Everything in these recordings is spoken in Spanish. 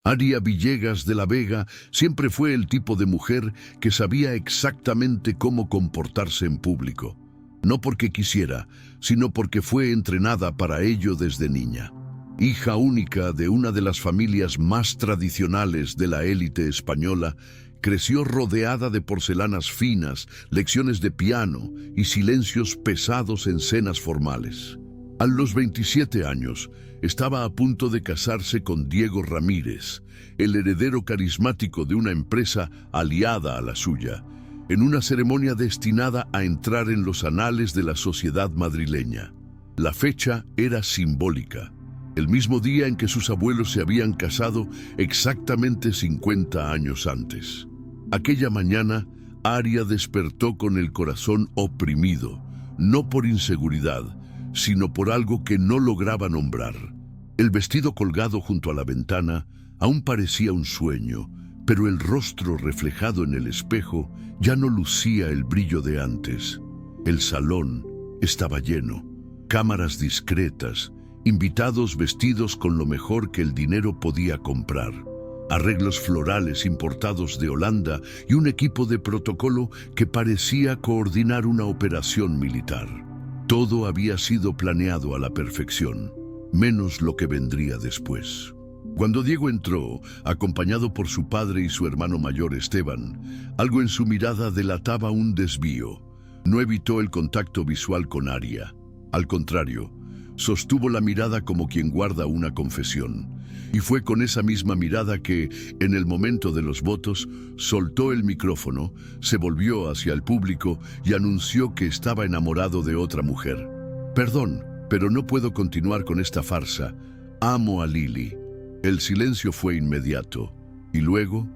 Aria Villegas de la Vega siempre fue el tipo de mujer que sabía exactamente cómo comportarse en público. No porque quisiera, sino porque fue entrenada para ello desde niña. Hija única de una de las familias más tradicionales de la élite española, creció rodeada de porcelanas finas, lecciones de piano y silencios pesados en cenas formales. A los 27 años, estaba a punto de casarse con Diego Ramírez, el heredero carismático de una empresa aliada a la suya, en una ceremonia destinada a entrar en los anales de la sociedad madrileña. La fecha era simbólica, el mismo día en que sus abuelos se habían casado exactamente 50 años antes. Aquella mañana, Aria despertó con el corazón oprimido, no por inseguridad, sino por algo que no lograba nombrar. El vestido colgado junto a la ventana aún parecía un sueño, pero el rostro reflejado en el espejo ya no lucía el brillo de antes. El salón estaba lleno, cámaras discretas, invitados vestidos con lo mejor que el dinero podía comprar, arreglos florales importados de Holanda y un equipo de protocolo que parecía coordinar una operación militar. Todo había sido planeado a la perfección, menos lo que vendría después. Cuando Diego entró, acompañado por su padre y su hermano mayor Esteban, algo en su mirada delataba un desvío. No evitó el contacto visual con Aria. Al contrario, sostuvo la mirada como quien guarda una confesión. Y fue con esa misma mirada que, en el momento de los votos, soltó el micrófono, se volvió hacia el público y anunció que estaba enamorado de otra mujer. «Perdón, pero no puedo continuar con esta farsa. Amo a Lili». El silencio fue inmediato, y luego,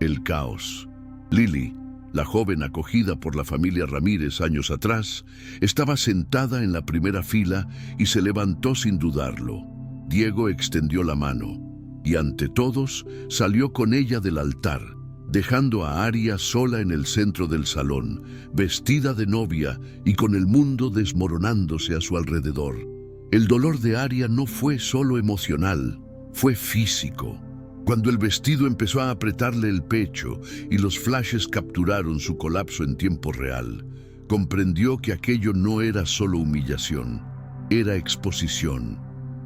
el caos. Lili, la joven acogida por la familia Ramírez años atrás, estaba sentada en la primera fila y se levantó sin dudarlo. Diego extendió la mano, y ante todos salió con ella del altar, dejando a Aria sola en el centro del salón, vestida de novia y con el mundo desmoronándose a su alrededor. El dolor de Aria no fue solo emocional, fue físico. Cuando el vestido empezó a apretarle el pecho y los flashes capturaron su colapso en tiempo real, comprendió que aquello no era solo humillación, era exposición.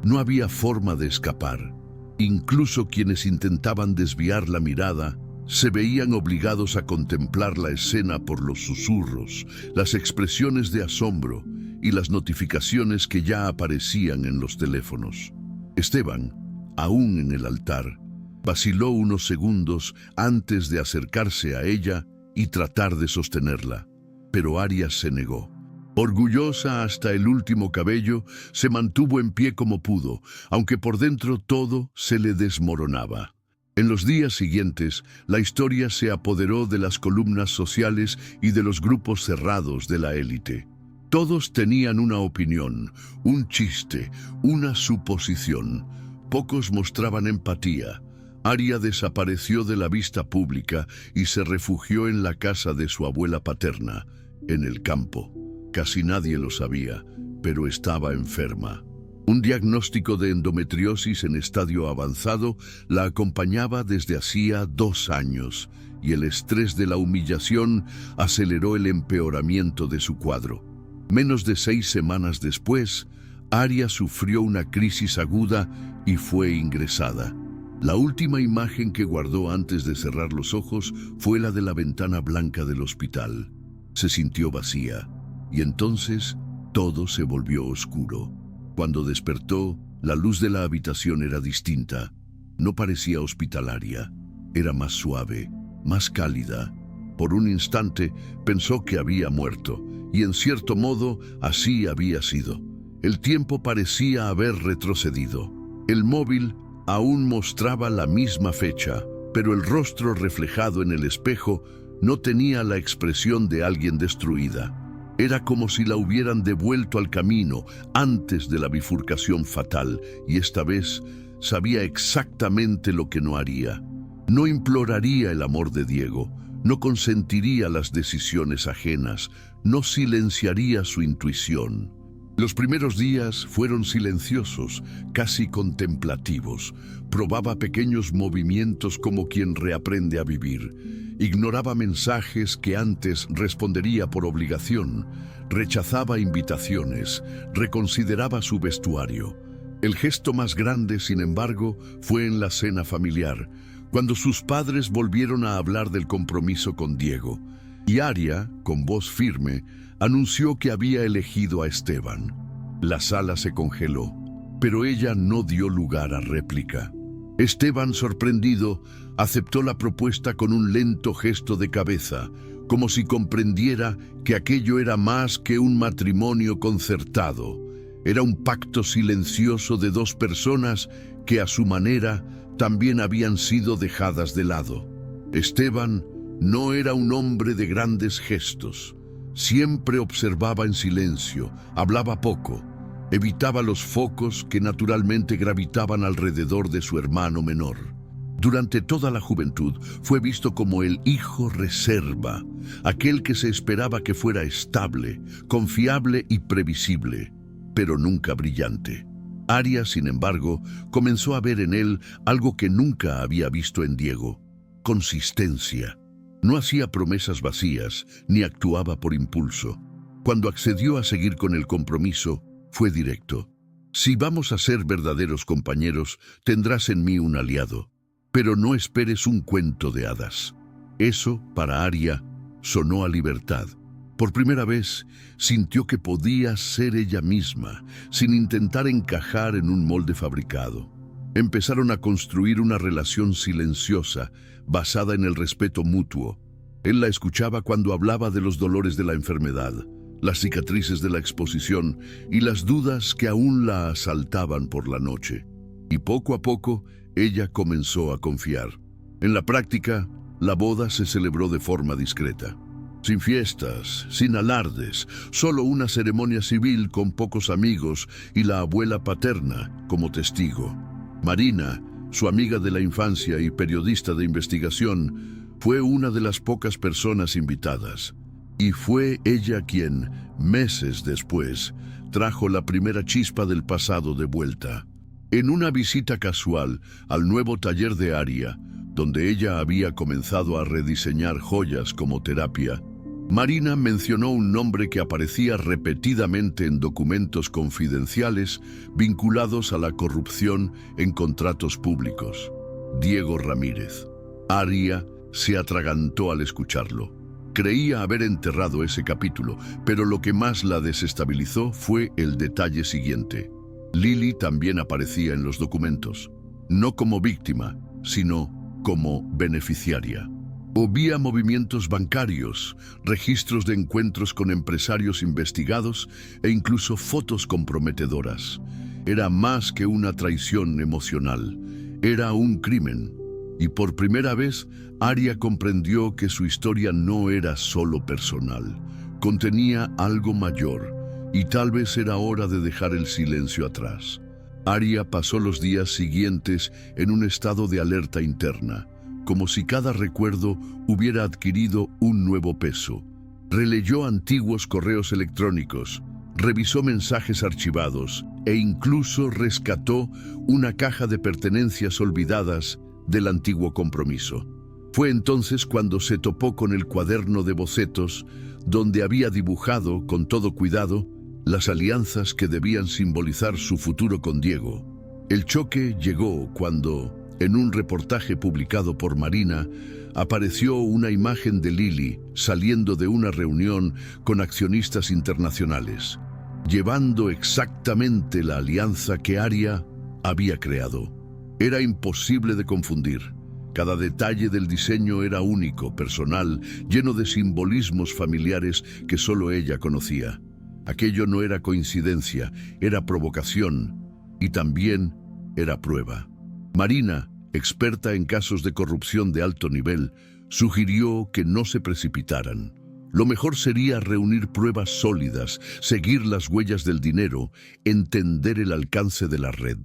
No había forma de escapar. Incluso quienes intentaban desviar la mirada se veían obligados a contemplar la escena por los susurros, las expresiones de asombro y las notificaciones que ya aparecían en los teléfonos. Esteban, aún en el altar, vaciló unos segundos antes de acercarse a ella y tratar de sostenerla, pero Aria se negó. Orgullosa hasta el último cabello, se mantuvo en pie como pudo, aunque por dentro todo se le desmoronaba. En los días siguientes, la historia se apoderó de las columnas sociales y de los grupos cerrados de la élite. Todos tenían una opinión, un chiste, una suposición. Pocos mostraban empatía. Aria desapareció de la vista pública y se refugió en la casa de su abuela paterna, en el campo. Casi nadie lo sabía, pero estaba enferma. Un diagnóstico de endometriosis en estadio avanzado la acompañaba desde hacía 2 años, y el estrés de la humillación aceleró el empeoramiento de su cuadro. Menos de 6 semanas después, Aria sufrió una crisis aguda y fue ingresada. La última imagen que guardó antes de cerrar los ojos fue la de la ventana blanca del hospital. Se sintió vacía, y entonces todo se volvió oscuro. Cuando despertó, la luz de la habitación era distinta. No parecía hospitalaria, era más suave, más cálida. Por un instante pensó que había muerto, y en cierto modo así había sido. El tiempo parecía haber retrocedido. El móvil aún mostraba la misma fecha, pero el rostro reflejado en el espejo no tenía la expresión de alguien destruida. Era como si la hubieran devuelto al camino antes de la bifurcación fatal, y esta vez sabía exactamente lo que no haría. No imploraría el amor de Diego, no consentiría las decisiones ajenas, no silenciaría su intuición. Los primeros días fueron silenciosos, casi contemplativos. Probaba pequeños movimientos como quien reaprende a vivir. Ignoraba mensajes que antes respondería por obligación. Rechazaba invitaciones. Reconsideraba su vestuario. El gesto más grande, sin embargo, fue en la cena familiar, cuando sus padres volvieron a hablar del compromiso con Diego. Y Aria, con voz firme, anunció que había elegido a Esteban. La sala se congeló, pero ella no dio lugar a réplica. Esteban, sorprendido, aceptó la propuesta con un lento gesto de cabeza, como si comprendiera que aquello era más que un matrimonio concertado. Era un pacto silencioso de dos personas que, a su manera, también habían sido dejadas de lado. Esteban no era un hombre de grandes gestos. Siempre observaba en silencio, hablaba poco, evitaba los focos que naturalmente gravitaban alrededor de su hermano menor. Durante toda la juventud fue visto como el hijo reserva, aquel que se esperaba que fuera estable, confiable y previsible, pero nunca brillante. Aria, sin embargo, comenzó a ver en él algo que nunca había visto en Diego: consistencia. No hacía promesas vacías, ni actuaba por impulso. Cuando accedió a seguir con el compromiso, fue directo. Si vamos a ser verdaderos compañeros, tendrás en mí un aliado, pero no esperes un cuento de hadas. Eso, para Aria, sonó a libertad. Por primera vez, sintió que podía ser ella misma, sin intentar encajar en un molde fabricado. Empezaron a construir una relación silenciosa, basada en el respeto mutuo. Él la escuchaba cuando hablaba de los dolores de la enfermedad, las cicatrices de la exposición y las dudas que aún la asaltaban por la noche. Y poco a poco, ella comenzó a confiar. En la práctica, la boda se celebró de forma discreta. Sin fiestas, sin alardes, solo una ceremonia civil con pocos amigos y la abuela paterna como testigo. Marina, su amiga de la infancia y periodista de investigación, fue una de las pocas personas invitadas. Y fue ella quien, meses después, trajo la primera chispa del pasado de vuelta. En una visita casual al nuevo taller de Aria, donde ella había comenzado a rediseñar joyas como terapia, Marina mencionó un nombre que aparecía repetidamente en documentos confidenciales vinculados a la corrupción en contratos públicos: Diego Ramírez. Aria se atragantó al escucharlo. Creía haber enterrado ese capítulo, pero lo que más la desestabilizó fue el detalle siguiente. Lili también aparecía en los documentos, no como víctima, sino como beneficiaria. Había movimientos bancarios, registros de encuentros con empresarios investigados e incluso fotos comprometedoras. Era más que una traición emocional, era un crimen. Y por primera vez, Aria comprendió que su historia no era solo personal, contenía algo mayor, y tal vez era hora de dejar el silencio atrás. Aria pasó los días siguientes en un estado de alerta interna, como si cada recuerdo hubiera adquirido un nuevo peso. Releyó antiguos correos electrónicos, revisó mensajes archivados e incluso rescató una caja de pertenencias olvidadas del antiguo compromiso. Fue entonces cuando se topó con el cuaderno de bocetos, donde había dibujado, con todo cuidado, las alianzas que debían simbolizar su futuro con Diego. El choque llegó cuando, en un reportaje publicado por Marina, apareció una imagen de Lili saliendo de una reunión con accionistas internacionales, llevando exactamente la alianza que Aria había creado. Era imposible de confundir. Cada detalle del diseño era único, personal, lleno de simbolismos familiares que solo ella conocía. Aquello no era coincidencia, era provocación y también era prueba. Marina, experta en casos de corrupción de alto nivel, sugirió que no se precipitaran. Lo mejor sería reunir pruebas sólidas, seguir las huellas del dinero, entender el alcance de la red.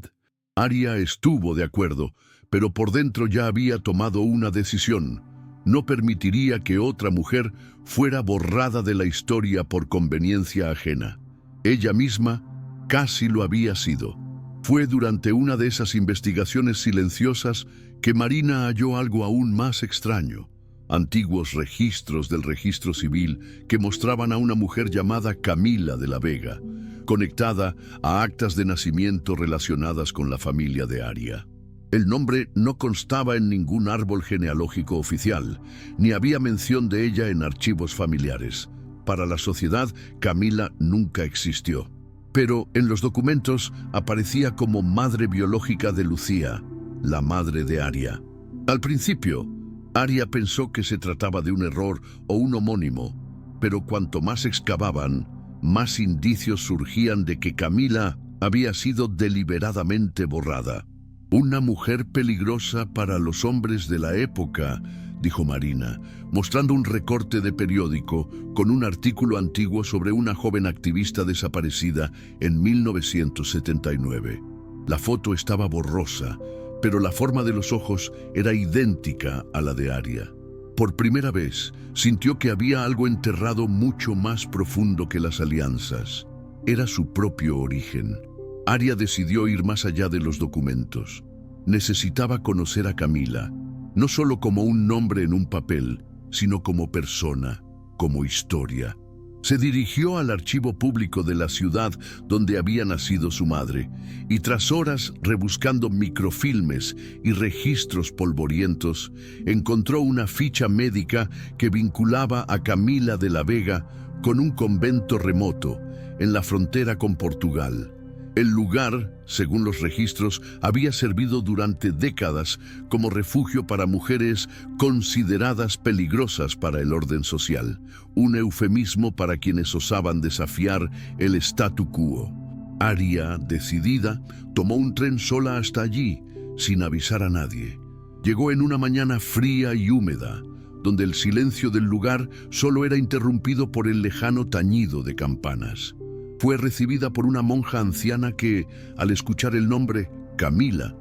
Aria estuvo de acuerdo, pero por dentro ya había tomado una decisión. No permitiría que otra mujer fuera borrada de la historia por conveniencia ajena. Ella misma Casi lo había sido. Fue durante una de esas investigaciones silenciosas que Marina halló algo aún más extraño. Antiguos registros del registro civil que mostraban a una mujer llamada Camila de la Vega, conectada a actas de nacimiento relacionadas con la familia de Aria. El nombre no constaba en ningún árbol genealógico oficial, ni había mención de ella en archivos familiares. Para la sociedad, Camila nunca existió. Pero en los documentos aparecía como madre biológica de Lucía, la madre de Aria. Al principio, Aria pensó que se trataba de un error o un homónimo, pero cuanto más excavaban, más indicios surgían de que Camila había sido deliberadamente borrada. Una mujer peligrosa para los hombres de la época, dijo Marina, mostrando un recorte de periódico con un artículo antiguo sobre una joven activista desaparecida en 1979. La foto estaba borrosa, pero la forma de los ojos era idéntica a la de Aria. Por primera vez, sintió que había algo enterrado mucho más profundo que las alianzas. Era su propio origen. Aria decidió ir más allá de los documentos. Necesitaba conocer a Camila, no solo como un nombre en un papel, sino como persona, como historia. Se dirigió al archivo público de la ciudad donde había nacido su madre, y tras horas rebuscando microfilmes y registros polvorientos, encontró una ficha médica que vinculaba a Camila de la Vega con un convento remoto en la frontera con Portugal. El lugar, según los registros, había servido durante décadas como refugio para mujeres consideradas peligrosas para el orden social, un eufemismo para quienes osaban desafiar el statu quo. Aria, decidida, tomó un tren sola hasta allí, sin avisar a nadie. Llegó en una mañana fría y húmeda, donde el silencio del lugar solo era interrumpido por el lejano tañido de campanas. Fue recibida por una monja anciana que, al escuchar el nombre Camila,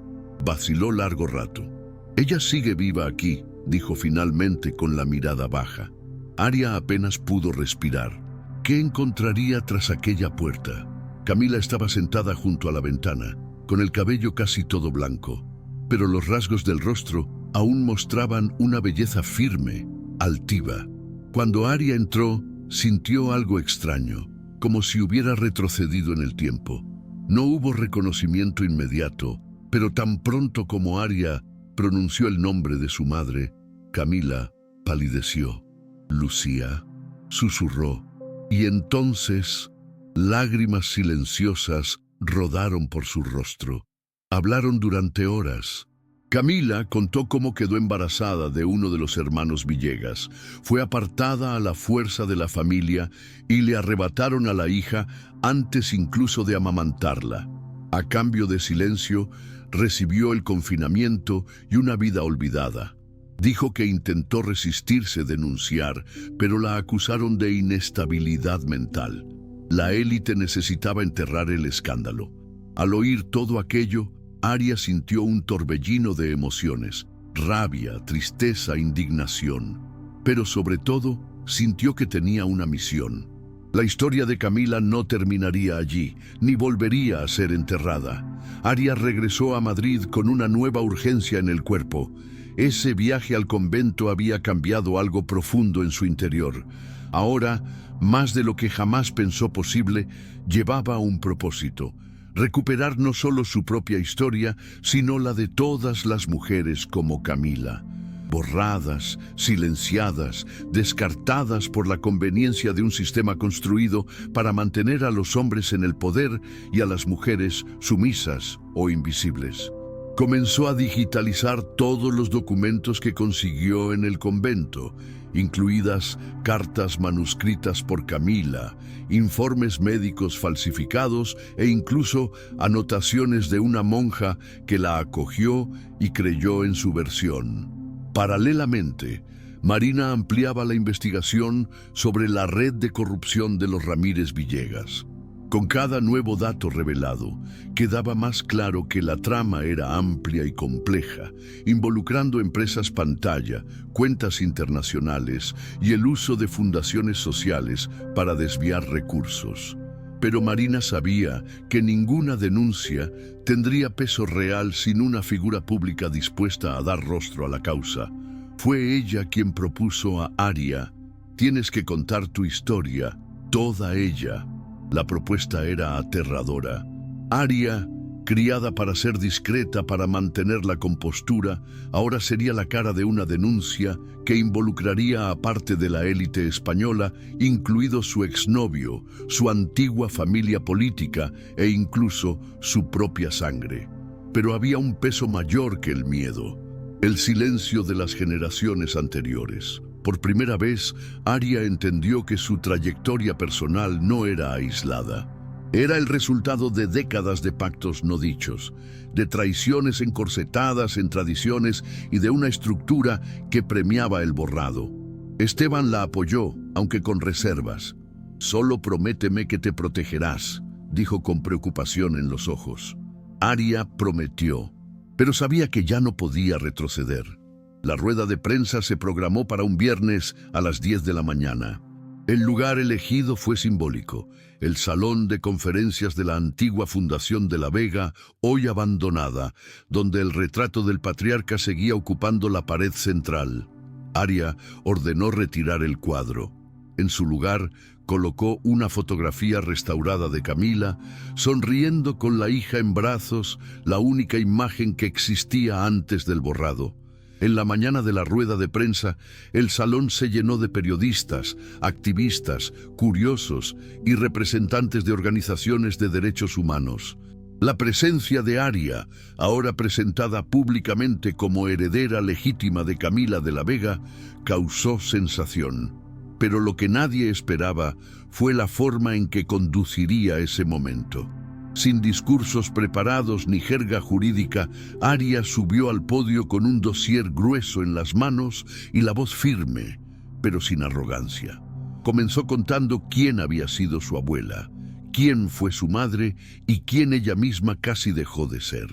vaciló largo rato. «Ella sigue viva aquí», dijo finalmente con la mirada baja. Aria apenas pudo respirar. ¿Qué encontraría tras aquella puerta? Camila estaba sentada junto a la ventana, con el cabello casi todo blanco, pero los rasgos del rostro aún mostraban una belleza firme, altiva. Cuando Aria entró, sintió algo extraño, como si hubiera retrocedido en el tiempo. No hubo reconocimiento inmediato, pero tan pronto como Aria pronunció el nombre de su madre, Camila palideció. «Lucía», susurró, y entonces lágrimas silenciosas rodaron por su rostro. Hablaron durante horas. Camila contó cómo quedó embarazada de uno de los hermanos Villegas. Fue apartada a la fuerza de la familia y le arrebataron a la hija antes incluso de amamantarla. A cambio de silencio, recibió el confinamiento y una vida olvidada. Dijo que intentó resistirse a denunciar, pero la acusaron de inestabilidad mental. La élite necesitaba enterrar el escándalo. Al oír todo aquello, Aria sintió un torbellino de emociones, rabia, tristeza, indignación. Pero sobre todo, sintió que tenía una misión. La historia de Camila no terminaría allí, ni volvería a ser enterrada. Aria regresó a Madrid con una nueva urgencia en el cuerpo. Ese viaje al convento había cambiado algo profundo en su interior. Ahora, más de lo que jamás pensó posible, llevaba un propósito: recuperar no solo su propia historia, sino la de todas las mujeres como Camila. Borradas, silenciadas, descartadas por la conveniencia de un sistema construido para mantener a los hombres en el poder y a las mujeres sumisas o invisibles. Comenzó a digitalizar todos los documentos que consiguió en el convento, incluidas cartas manuscritas por Camila, informes médicos falsificados e incluso anotaciones de una monja que la acogió y creyó en su versión. Paralelamente, Marina ampliaba la investigación sobre la red de corrupción de los Ramírez Villegas. Con cada nuevo dato revelado, quedaba más claro que la trama era amplia y compleja, involucrando empresas pantalla, cuentas internacionales y el uso de fundaciones sociales para desviar recursos. Pero Marina sabía que ninguna denuncia tendría peso real sin una figura pública dispuesta a dar rostro a la causa. Fue ella quien propuso a Aria: tienes que contar tu historia, toda ella. La propuesta era aterradora. Aria, criada para ser discreta, para mantener la compostura, ahora sería la cara de una denuncia que involucraría a parte de la élite española, incluido su exnovio, su antigua familia política e incluso su propia sangre. Pero había un peso mayor que el miedo: el silencio de las generaciones anteriores. Por primera vez, Aria entendió que su trayectoria personal no era aislada. Era el resultado de décadas de pactos no dichos, de traiciones encorsetadas en tradiciones y de una estructura que premiaba el borrado. Esteban la apoyó, aunque con reservas. «Solo prométeme que te protegerás», dijo con preocupación en los ojos. Aria prometió, pero sabía que ya no podía retroceder. La rueda de prensa se programó para un viernes a las 10 de la mañana. El lugar elegido fue simbólico: el salón de conferencias de la antigua Fundación de la Vega, hoy abandonada, donde el retrato del patriarca seguía ocupando la pared central. Aria ordenó retirar el cuadro. En su lugar, colocó una fotografía restaurada de Camila, sonriendo con la hija en brazos, la única imagen que existía antes del borrado. En la mañana de la rueda de prensa, el salón se llenó de periodistas, activistas, curiosos y representantes de organizaciones de derechos humanos. La presencia de Aria, ahora presentada públicamente como heredera legítima de Camila de la Vega, causó sensación. Pero lo que nadie esperaba fue la forma en que conduciría ese momento. Sin discursos preparados ni jerga jurídica, Aria subió al podio con un dossier grueso en las manos y la voz firme, pero sin arrogancia. Comenzó contando quién había sido su abuela, quién fue su madre y quién ella misma casi dejó de ser.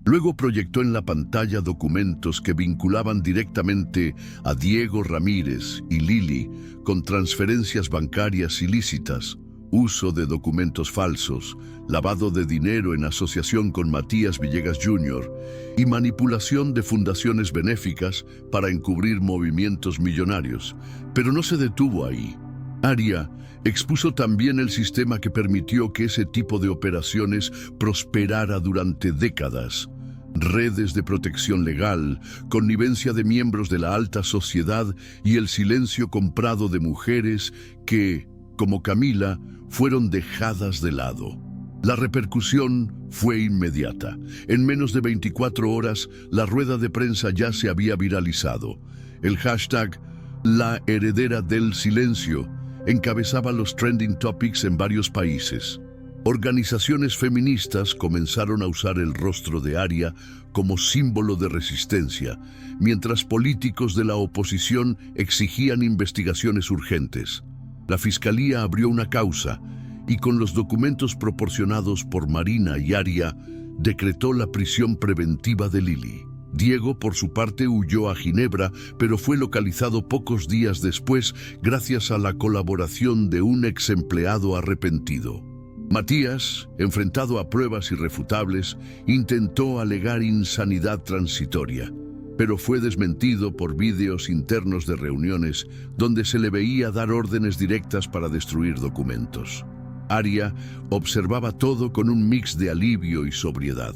Luego proyectó en la pantalla documentos que vinculaban directamente a Diego Ramírez y Lili con transferencias bancarias ilícitas, uso de documentos falsos, lavado de dinero en asociación con Matías Villegas Jr. y manipulación de fundaciones benéficas para encubrir movimientos millonarios. Pero no se detuvo ahí. Aria expuso también el sistema que permitió que ese tipo de operaciones prosperara durante décadas. Redes de protección legal, connivencia de miembros de la alta sociedad y el silencio comprado de mujeres que, como Camila, fueron dejadas de lado. La repercusión fue inmediata. En menos de 24 horas, la rueda de prensa ya se había viralizado. El hashtag «La heredera del silencio» encabezaba los trending topics en varios países. Organizaciones feministas comenzaron a usar el rostro de Aria como símbolo de resistencia, mientras políticos de la oposición exigían investigaciones urgentes. La Fiscalía abrió una causa y, con los documentos proporcionados por Marina y Aria, decretó la prisión preventiva de Lili. Diego, por su parte, huyó a Ginebra, pero fue localizado pocos días después gracias a la colaboración de un ex empleado arrepentido. Matías, enfrentado a pruebas irrefutables, intentó alegar insanidad transitoria, pero fue desmentido por vídeos internos de reuniones donde se le veía dar órdenes directas para destruir documentos. Aria observaba todo con un mix de alivio y sobriedad.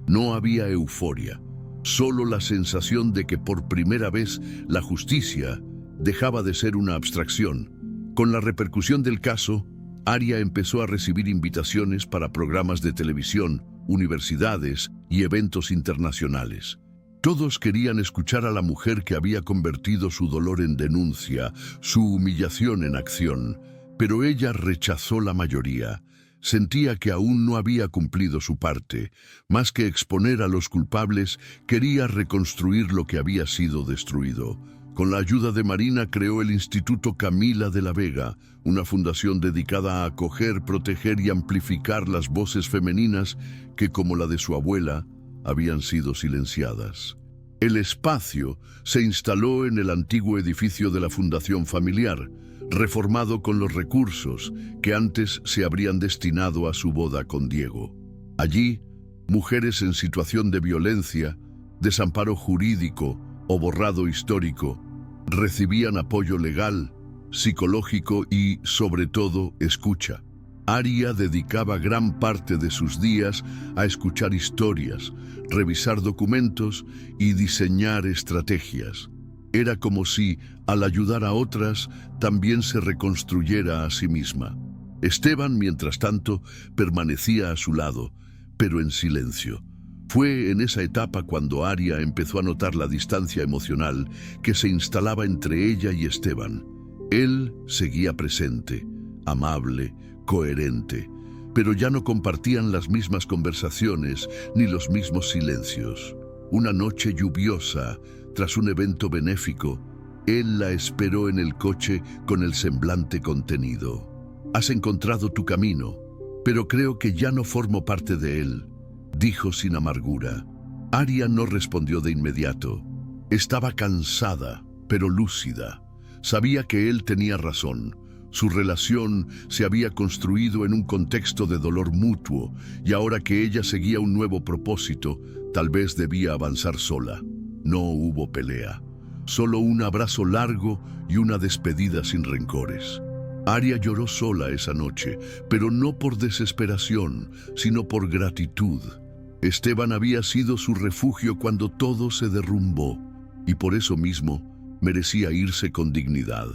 No había euforia, solo la sensación de que por primera vez la justicia dejaba de ser una abstracción. Con la repercusión del caso, Aria empezó a recibir invitaciones para programas de televisión, universidades y eventos internacionales. Todos querían escuchar a la mujer que había convertido su dolor en denuncia, su humillación en acción, pero ella rechazó la mayoría. Sentía que aún no había cumplido su parte. Más que exponer a los culpables, quería reconstruir lo que había sido destruido. Con la ayuda de Marina creó el Instituto Camila de la Vega, una fundación dedicada a acoger, proteger y amplificar las voces femeninas que, como la de su abuela, habían sido silenciadas. El espacio se instaló en el antiguo edificio de la Fundación Familiar, reformado con los recursos que antes se habrían destinado a su boda con Diego. Allí, mujeres en situación de violencia, desamparo jurídico o borrado histórico recibían apoyo legal, psicológico y, sobre todo, escucha. Aria dedicaba gran parte de sus días a escuchar historias, revisar documentos y diseñar estrategias. Era como si, al ayudar a otras, también se reconstruyera a sí misma. Esteban, mientras tanto, permanecía a su lado, pero en silencio. Fue en esa etapa cuando Aria empezó a notar la distancia emocional que se instalaba entre ella y Esteban. Él seguía presente, amable, coherente, pero ya no compartían las mismas conversaciones ni los mismos silencios. Una noche lluviosa, tras un evento benéfico, él la esperó en el coche con el semblante contenido. «Has encontrado tu camino, pero creo que ya no formo parte de él», dijo sin amargura. Aria no respondió de inmediato. Estaba cansada, pero lúcida. Sabía que él tenía razón. Su relación se había construido en un contexto de dolor mutuo, y ahora que ella seguía un nuevo propósito, tal vez debía avanzar sola. No hubo pelea, solo un abrazo largo y una despedida sin rencores. Aria lloró sola esa noche, pero no por desesperación, sino por gratitud. Esteban había sido su refugio cuando todo se derrumbó, y por eso mismo merecía irse con dignidad.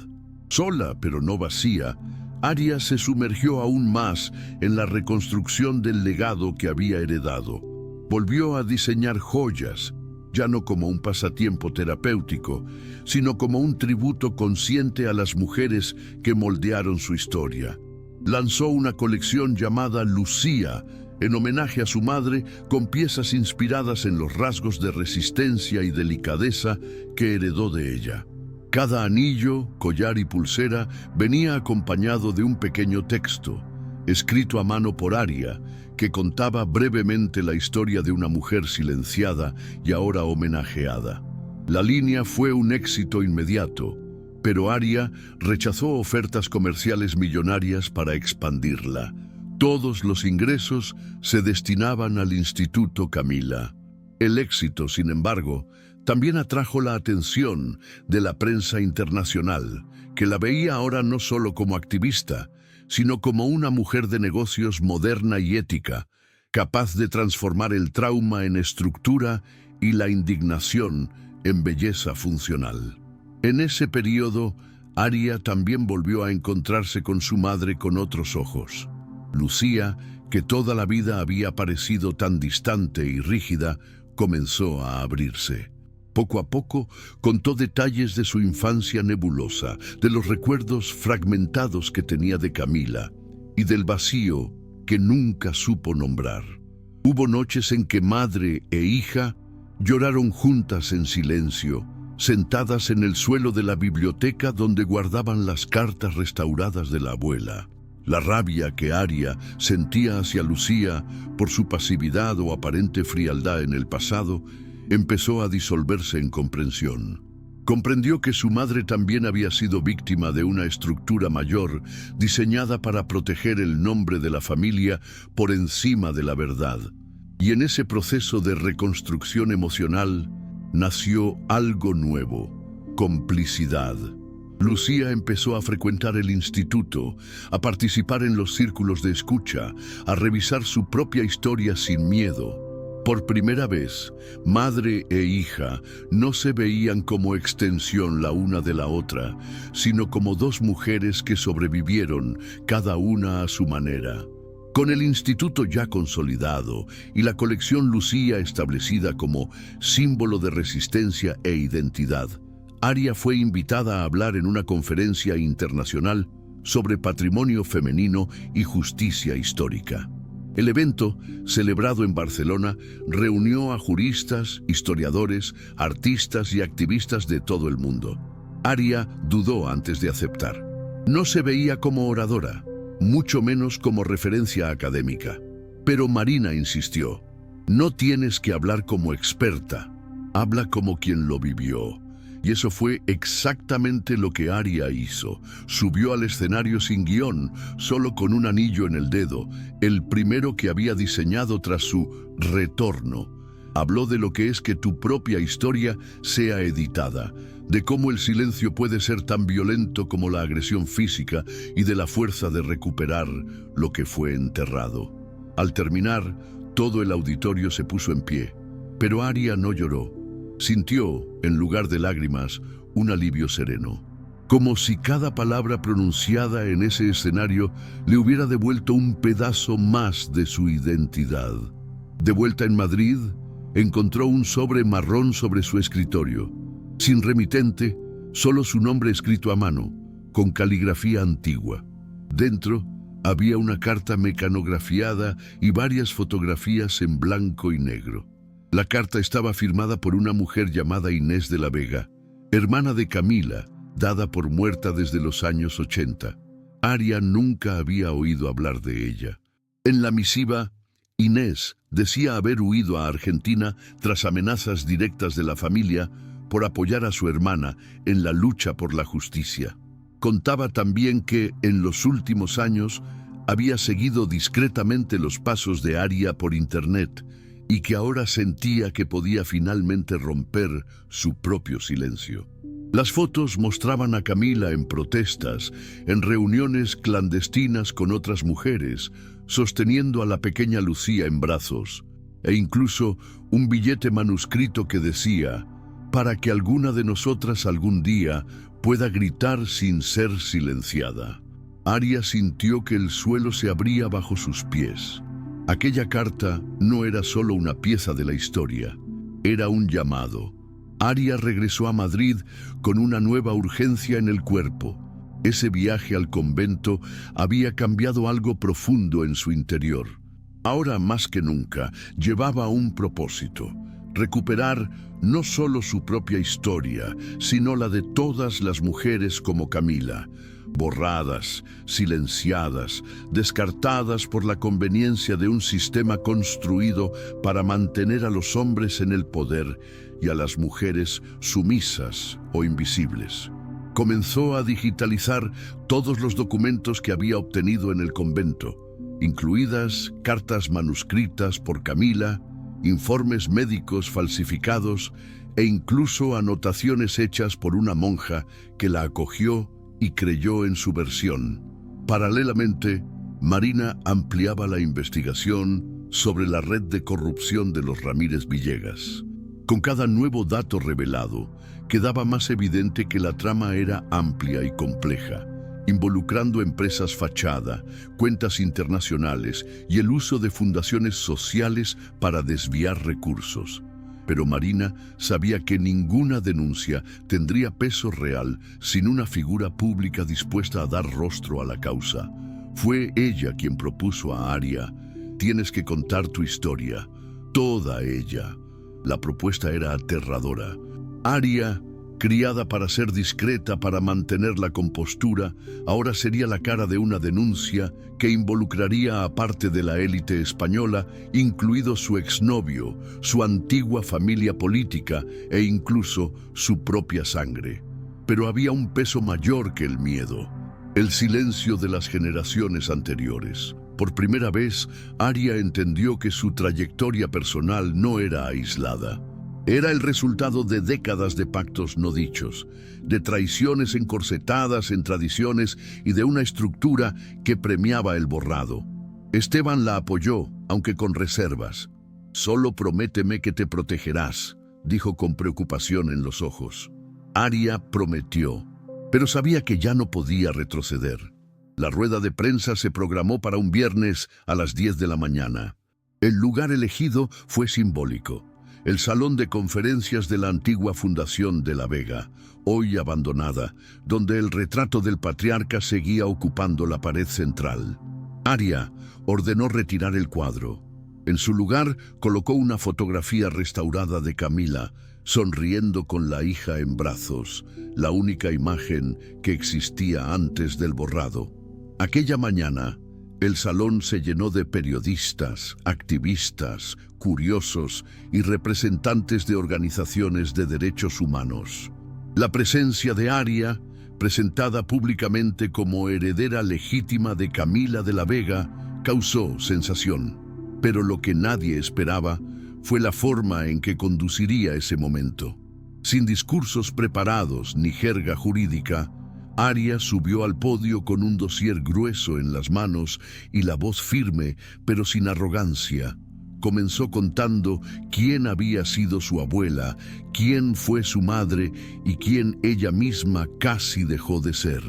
Sola, pero no vacía, Aria se sumergió aún más en la reconstrucción del legado que había heredado. Volvió a diseñar joyas, ya no como un pasatiempo terapéutico, sino como un tributo consciente a las mujeres que moldearon su historia. Lanzó una colección llamada Lucía, en homenaje a su madre, con piezas inspiradas en los rasgos de resistencia y delicadeza que heredó de ella. Cada anillo, collar y pulsera venía acompañado de un pequeño texto, escrito a mano por Aria, que contaba brevemente la historia de una mujer silenciada y ahora homenajeada. La línea fue un éxito inmediato, pero Aria rechazó ofertas comerciales millonarias para expandirla. Todos los ingresos se destinaban al Instituto Camila. El éxito, sin embargo, también atrajo la atención de la prensa internacional, que la veía ahora no solo como activista, sino como una mujer de negocios moderna y ética, capaz de transformar el trauma en estructura y la indignación en belleza funcional. En ese periodo, Aria también volvió a encontrarse con su madre con otros ojos. Lucía, que toda la vida había parecido tan distante y rígida, comenzó a abrirse. Poco a poco contó detalles de su infancia nebulosa, de los recuerdos fragmentados que tenía de Camila y del vacío que nunca supo nombrar. Hubo noches en que madre e hija lloraron juntas en silencio, sentadas en el suelo de la biblioteca donde guardaban las cartas restauradas de la abuela. La rabia que Aria sentía hacia Lucía por su pasividad o aparente frialdad en el pasado empezó a disolverse en comprensión. Comprendió que su madre también había sido víctima de una estructura mayor diseñada para proteger el nombre de la familia por encima de la verdad. Y en ese proceso de reconstrucción emocional nació algo nuevo: complicidad. Lucía empezó a frecuentar el instituto, a participar en los círculos de escucha, a revisar su propia historia sin miedo. Por primera vez, madre e hija no se veían como extensión la una de la otra, sino como dos mujeres que sobrevivieron, cada una a su manera. Con el instituto ya consolidado y la colección Lucía establecida como símbolo de resistencia e identidad, Aria fue invitada a hablar en una conferencia internacional sobre patrimonio femenino y justicia histórica. El evento, celebrado en Barcelona, reunió a juristas, historiadores, artistas y activistas de todo el mundo. Aria dudó antes de aceptar. No se veía como oradora, mucho menos como referencia académica. Pero Marina insistió: no tienes que hablar como experta, habla como quien lo vivió. Y eso fue exactamente lo que Aria hizo. Subió al escenario sin guión, solo con un anillo en el dedo, el primero que había diseñado tras su retorno. Habló de lo que es que tu propia historia sea editada, de cómo el silencio puede ser tan violento como la agresión física y de la fuerza de recuperar lo que fue enterrado. Al terminar, todo el auditorio se puso en pie, pero Aria no lloró. Sintió, en lugar de lágrimas, un alivio sereno, como si cada palabra pronunciada en ese escenario le hubiera devuelto un pedazo más de su identidad. De vuelta en Madrid, encontró un sobre marrón sobre su escritorio, sin remitente, solo su nombre escrito a mano, con caligrafía antigua. Dentro había una carta mecanografiada y varias fotografías en blanco y negro. La carta estaba firmada por una mujer llamada Inés de la Vega, hermana de Camila, dada por muerta desde los años 80. Aria nunca había oído hablar de ella. En la misiva, Inés decía haber huido a Argentina tras amenazas directas de la familia por apoyar a su hermana en la lucha por la justicia. Contaba también que, en los últimos años, había seguido discretamente los pasos de Aria por internet y que ahora sentía que podía finalmente romper su propio silencio. Las fotos mostraban a Camila en protestas, en reuniones clandestinas con otras mujeres, sosteniendo a la pequeña Lucía en brazos, e incluso un billete manuscrito que decía: «Para que alguna de nosotras algún día pueda gritar sin ser silenciada». Aria sintió que el suelo se abría bajo sus pies. Aquella carta no era solo una pieza de la historia, era un llamado. Aria regresó a Madrid con una nueva urgencia en el cuerpo. Ese viaje al convento había cambiado algo profundo en su interior. Ahora más que nunca llevaba un propósito: recuperar no solo su propia historia, sino la de todas las mujeres como Camila, borradas, silenciadas, descartadas por la conveniencia de un sistema construido para mantener a los hombres en el poder y a las mujeres sumisas o invisibles. Comenzó a digitalizar todos los documentos que había obtenido en el convento, incluidas cartas manuscritas por Camila, informes médicos falsificados e incluso anotaciones hechas por una monja que la acogió y creyó en su versión. Paralelamente, Marina ampliaba la investigación sobre la red de corrupción de los Ramírez Villegas. Con cada nuevo dato revelado, quedaba más evidente que la trama era amplia y compleja, involucrando empresas fachada, cuentas internacionales y el uso de fundaciones sociales para desviar recursos. Pero Marina sabía que ninguna denuncia tendría peso real sin una figura pública dispuesta a dar rostro a la causa. Fue ella quien propuso a Aria: «Tienes que contar tu historia, toda ella». La propuesta era aterradora. Aria, criada para ser discreta, para mantener la compostura, ahora sería la cara de una denuncia que involucraría a parte de la élite española, incluido su exnovio, su antigua familia política e incluso su propia sangre. Pero había un peso mayor que el miedo: el silencio de las generaciones anteriores. Por primera vez, Aria entendió que su trayectoria personal no era aislada. Era el resultado de décadas de pactos no dichos, de traiciones encorsetadas en tradiciones y de una estructura que premiaba el borrado. Esteban la apoyó, aunque con reservas. «Solo prométeme que te protegerás», dijo con preocupación en los ojos. Aria prometió, pero sabía que ya no podía retroceder. La rueda de prensa se programó para un viernes a las 10 de la mañana. El lugar elegido fue simbólico: el salón de conferencias de la antigua Fundación de la Vega, hoy abandonada, donde el retrato del patriarca seguía ocupando la pared central. Aria ordenó retirar el cuadro. En su lugar colocó una fotografía restaurada de Camila, sonriendo con la hija en brazos, la única imagen que existía antes del borrado. Aquella mañana, el salón se llenó de periodistas, activistas, curiosos y representantes de organizaciones de derechos humanos. La presencia de Aria, presentada públicamente como heredera legítima de Camila de la Vega, causó sensación. Pero lo que nadie esperaba fue la forma en que conduciría ese momento. Sin discursos preparados ni jerga jurídica, Aria subió al podio con un dossier grueso en las manos y la voz firme, pero sin arrogancia. Comenzó contando quién había sido su abuela, quién fue su madre y quién ella misma casi dejó de ser.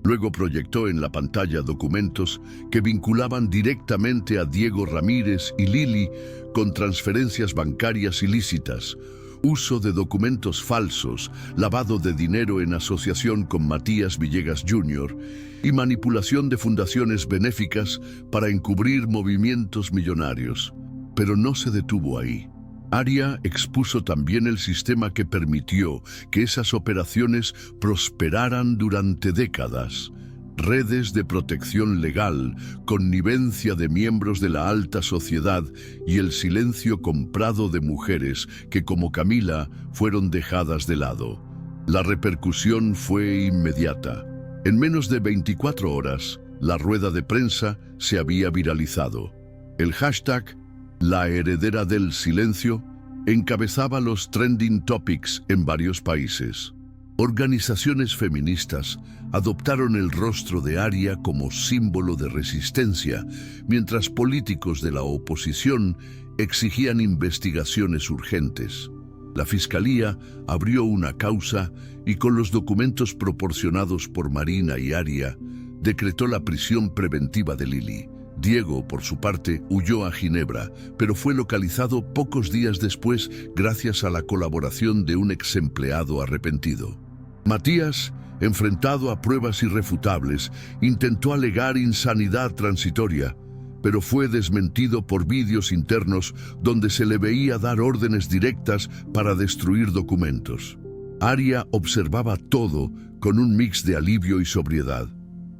Luego proyectó en la pantalla documentos que vinculaban directamente a Diego Ramírez y Lili con transferencias bancarias ilícitas, uso de documentos falsos, lavado de dinero en asociación con Matías Villegas Jr. y manipulación de fundaciones benéficas para encubrir movimientos millonarios. Pero no se detuvo ahí. Aria expuso también el sistema que permitió que esas operaciones prosperaran durante décadas. Redes de protección legal, connivencia de miembros de la alta sociedad y el silencio comprado de mujeres que, como Camila, fueron dejadas de lado. La repercusión fue inmediata. En menos de 24 horas, la rueda de prensa se había viralizado. El hashtag La heredera del silencio encabezaba los trending topics en varios países. Organizaciones feministas adoptaron el rostro de Aria como símbolo de resistencia, mientras políticos de la oposición exigían investigaciones urgentes. La Fiscalía abrió una causa y, con los documentos proporcionados por Marina y Aria, decretó la prisión preventiva de Lili. Diego, por su parte, huyó a Ginebra, pero fue localizado pocos días después gracias a la colaboración de un ex empleado arrepentido. Matías, enfrentado a pruebas irrefutables, intentó alegar insanidad transitoria, pero fue desmentido por vídeos internos donde se le veía dar órdenes directas para destruir documentos. Aria observaba todo con un mix de alivio y sobriedad.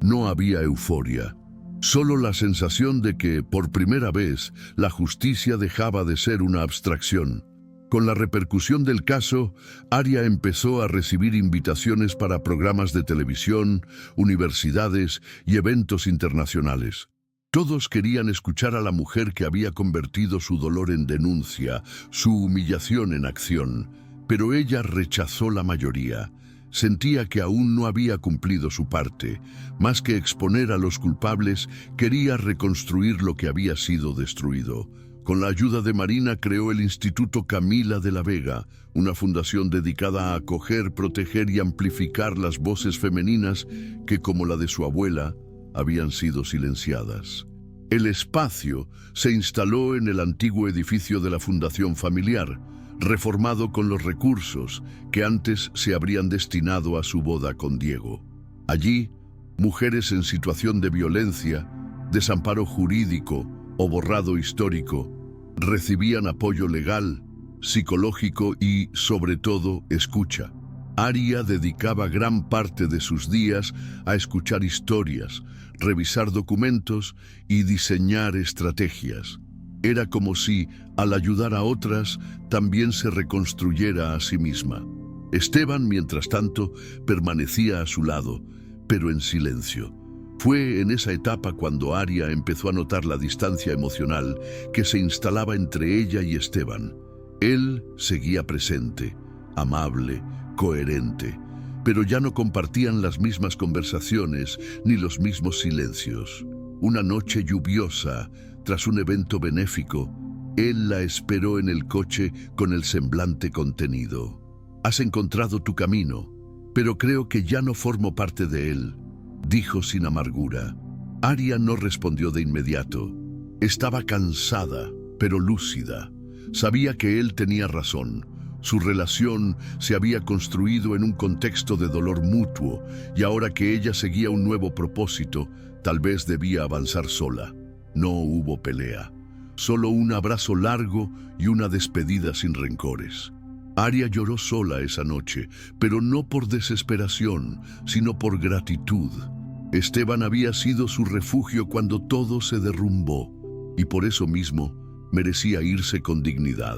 No había euforia. Solo la sensación de que, por primera vez, la justicia dejaba de ser una abstracción. Con la repercusión del caso, Aria empezó a recibir invitaciones para programas de televisión, universidades y eventos internacionales. Todos querían escuchar a la mujer que había convertido su dolor en denuncia, su humillación en acción, pero ella rechazó la mayoría. Sentía que aún no había cumplido su parte. Más que exponer a los culpables, quería reconstruir lo que había sido destruido. Con la ayuda de Marina creó el Instituto Camila de la Vega, una fundación dedicada a acoger, proteger y amplificar las voces femeninas que, como la de su abuela, habían sido silenciadas. El espacio se instaló en el antiguo edificio de la Fundación Familiar, reformado con los recursos que antes se habrían destinado a su boda con Diego. Allí, mujeres en situación de violencia, desamparo jurídico o borrado histórico recibían apoyo legal, psicológico y, sobre todo, escucha. Aria dedicaba gran parte de sus días a escuchar historias, revisar documentos y diseñar estrategias. Era como si, al ayudar a otras, también se reconstruyera a sí misma. Esteban, mientras tanto, permanecía a su lado, pero en silencio. Fue en esa etapa cuando Aria empezó a notar la distancia emocional que se instalaba entre ella y Esteban. Él seguía presente, amable, coherente, pero ya no compartían las mismas conversaciones ni los mismos silencios. Una noche lluviosa, tras un evento benéfico, él la esperó en el coche con el semblante contenido. «Has encontrado tu camino, pero creo que ya no formo parte de él», dijo sin amargura. Aria no respondió de inmediato. Estaba cansada, pero lúcida. Sabía que él tenía razón. Su relación se había construido en un contexto de dolor mutuo, y ahora que ella seguía un nuevo propósito, tal vez debía avanzar sola. No hubo pelea, solo un abrazo largo y una despedida sin rencores. Aria lloró sola esa noche, pero no por desesperación, sino por gratitud. Esteban había sido su refugio cuando todo se derrumbó, y por eso mismo merecía irse con dignidad.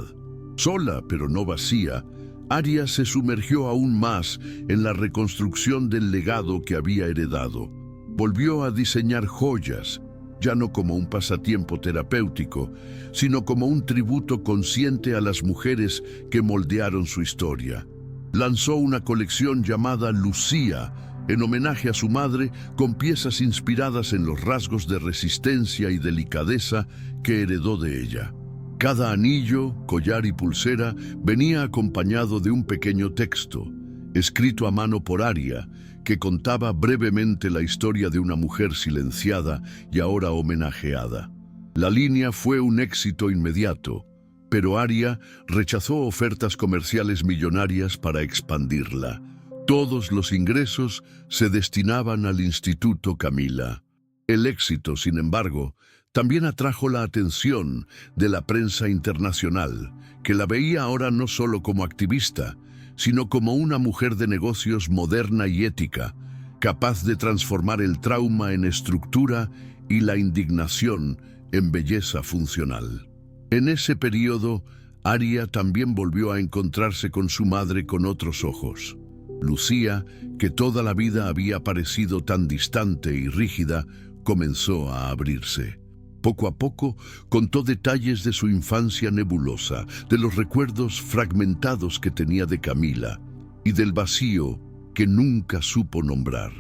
Sola, pero no vacía, Aria se sumergió aún más en la reconstrucción del legado que había heredado. Volvió a diseñar joyas, ya no como un pasatiempo terapéutico, sino como un tributo consciente a las mujeres que moldearon su historia. Lanzó una colección llamada Lucía, en homenaje a su madre, con piezas inspiradas en los rasgos de resistencia y delicadeza que heredó de ella. Cada anillo, collar y pulsera venía acompañado de un pequeño texto, escrito a mano por Aria, que contaba brevemente la historia de una mujer silenciada y ahora homenajeada. La línea fue un éxito inmediato, pero Aria rechazó ofertas comerciales millonarias para expandirla. Todos los ingresos se destinaban al Instituto Camila. El éxito, sin embargo, también atrajo la atención de la prensa internacional, que la veía ahora no solo como activista, sino como una mujer de negocios moderna y ética, capaz de transformar el trauma en estructura y la indignación en belleza funcional. En ese periodo, Aria también volvió a encontrarse con su madre con otros ojos. Lucía, que toda la vida había parecido tan distante y rígida, comenzó a abrirse. Poco a poco contó detalles de su infancia nebulosa, de los recuerdos fragmentados que tenía de Camila y del vacío que nunca supo nombrar.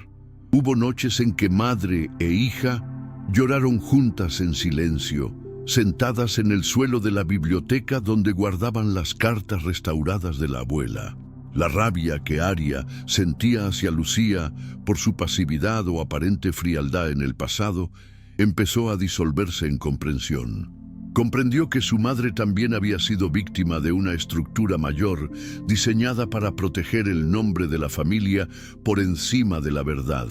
Hubo noches en que madre e hija lloraron juntas en silencio, sentadas en el suelo de la biblioteca donde guardaban las cartas restauradas de la abuela. La rabia que Aria sentía hacia Lucía por su pasividad o aparente frialdad en el pasado empezó a disolverse en comprensión. Comprendió que su madre también había sido víctima de una estructura mayor diseñada para proteger el nombre de la familia por encima de la verdad.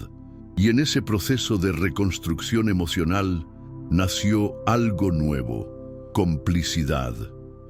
Y en ese proceso de reconstrucción emocional nació algo nuevo: complicidad.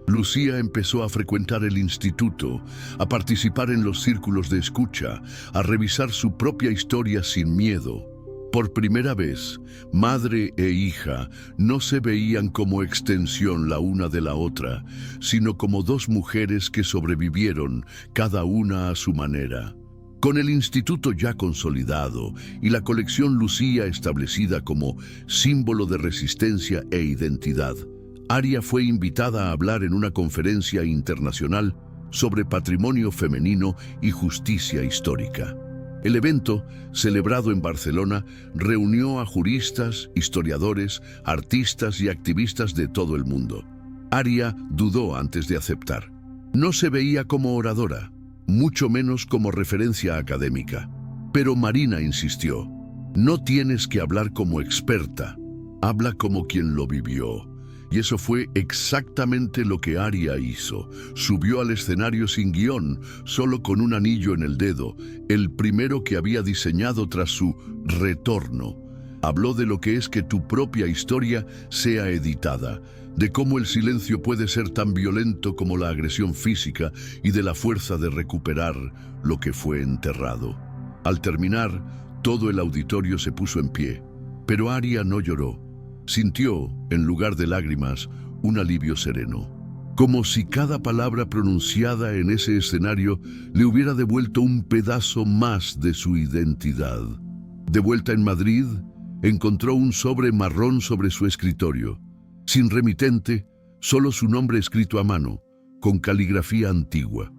Lucía empezó a frecuentar el instituto, a participar en los círculos de escucha, a revisar su propia historia sin miedo. Por primera vez, madre e hija no se veían como extensión la una de la otra, sino como dos mujeres que sobrevivieron, cada una a su manera. Con el instituto ya consolidado y la colección Lucía establecida como símbolo de resistencia e identidad, Aria fue invitada a hablar en una conferencia internacional sobre patrimonio femenino y justicia histórica. El evento, celebrado en Barcelona, reunió a juristas, historiadores, artistas y activistas de todo el mundo. Aria dudó antes de aceptar. No se veía como oradora, mucho menos como referencia académica. Pero Marina insistió: no tienes que hablar como experta, habla como quien lo vivió. Y eso fue exactamente lo que Aria hizo. Subió al escenario sin guión, solo con un anillo en el dedo, el primero que había diseñado tras su retorno. Habló de lo que es que tu propia historia sea editada, de cómo el silencio puede ser tan violento como la agresión física y de la fuerza de recuperar lo que fue enterrado. Al terminar, todo el auditorio se puso en pie, pero Aria no lloró. Sintió, en lugar de lágrimas, un alivio sereno, como si cada palabra pronunciada en ese escenario le hubiera devuelto un pedazo más de su identidad. De vuelta en Madrid, encontró un sobre marrón sobre su escritorio, sin remitente, solo su nombre escrito a mano, con caligrafía antigua.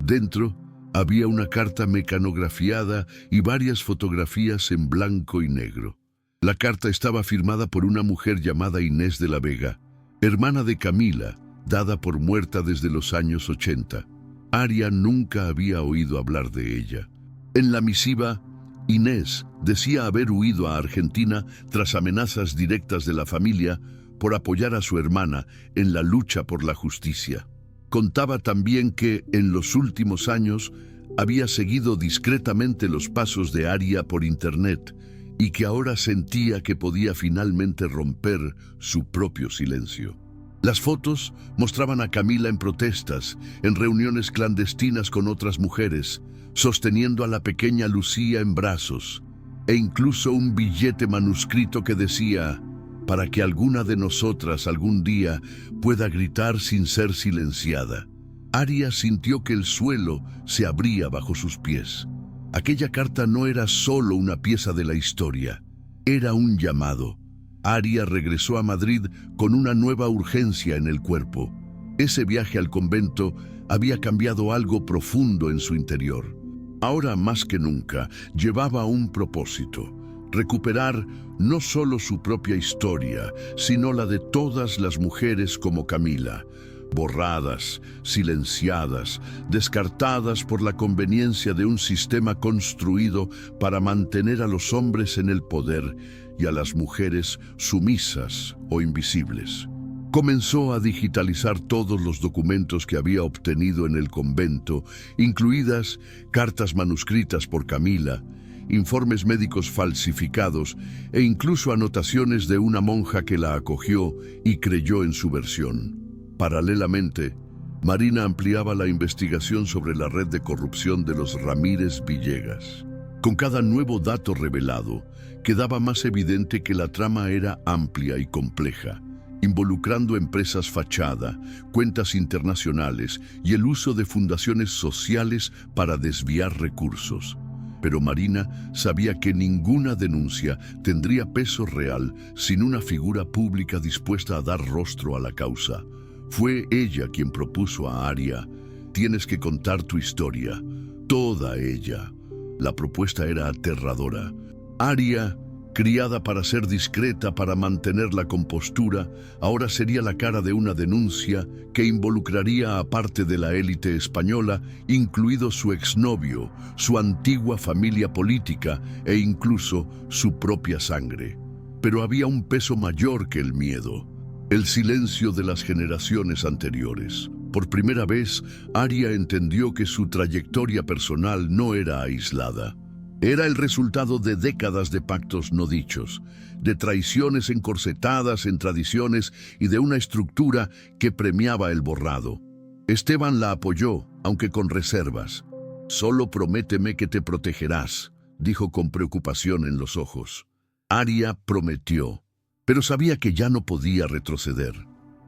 Dentro había una carta mecanografiada y varias fotografías en blanco y negro. La carta estaba firmada por una mujer llamada Inés de la Vega, hermana de Camila, dada por muerta desde los años 80. Aria nunca había oído hablar de ella. En la misiva, Inés decía haber huido a Argentina tras amenazas directas de la familia por apoyar a su hermana en la lucha por la justicia. Contaba también que, en los últimos años, había seguido discretamente los pasos de Aria por internet, y que ahora sentía que podía finalmente romper su propio silencio. Las fotos mostraban a Camila en protestas, en reuniones clandestinas con otras mujeres, sosteniendo a la pequeña Lucía en brazos, e incluso un billete manuscrito que decía: para que alguna de nosotras algún día pueda gritar sin ser silenciada. Aria sintió que el suelo se abría bajo sus pies. Aquella carta no era solo una pieza de la historia, era un llamado. Aria regresó a Madrid con una nueva urgencia en el cuerpo. Ese viaje al convento había cambiado algo profundo en su interior. Ahora más que nunca llevaba un propósito: recuperar no solo su propia historia, sino la de todas las mujeres como Camila, borradas, silenciadas, descartadas por la conveniencia de un sistema construido para mantener a los hombres en el poder y a las mujeres sumisas o invisibles. Comenzó a digitalizar todos los documentos que había obtenido en el convento, incluidas cartas manuscritas por Camila, informes médicos falsificados e incluso anotaciones de una monja que la acogió y creyó en su versión. Paralelamente, Marina ampliaba la investigación sobre la red de corrupción de los Ramírez Villegas. Con cada nuevo dato revelado, quedaba más evidente que la trama era amplia y compleja, involucrando empresas fachada, cuentas internacionales y el uso de fundaciones sociales para desviar recursos. Pero Marina sabía que ninguna denuncia tendría peso real sin una figura pública dispuesta a dar rostro a la causa. Fue ella quien propuso a Aria: tienes que contar tu historia, toda ella. La propuesta era aterradora. Aria, criada para ser discreta, para mantener la compostura, ahora sería la cara de una denuncia que involucraría a parte de la élite española, incluido su exnovio, su antigua familia política e incluso su propia sangre. Pero había un peso mayor que el miedo: el silencio de las generaciones anteriores. Por primera vez, Aria entendió que su trayectoria personal no era aislada. Era el resultado de décadas de pactos no dichos, de traiciones encorsetadas en tradiciones y de una estructura que premiaba el borrado. Esteban la apoyó, aunque con reservas. «Solo prométeme que te protegerás», dijo con preocupación en los ojos. Aria prometió, pero sabía que ya no podía retroceder.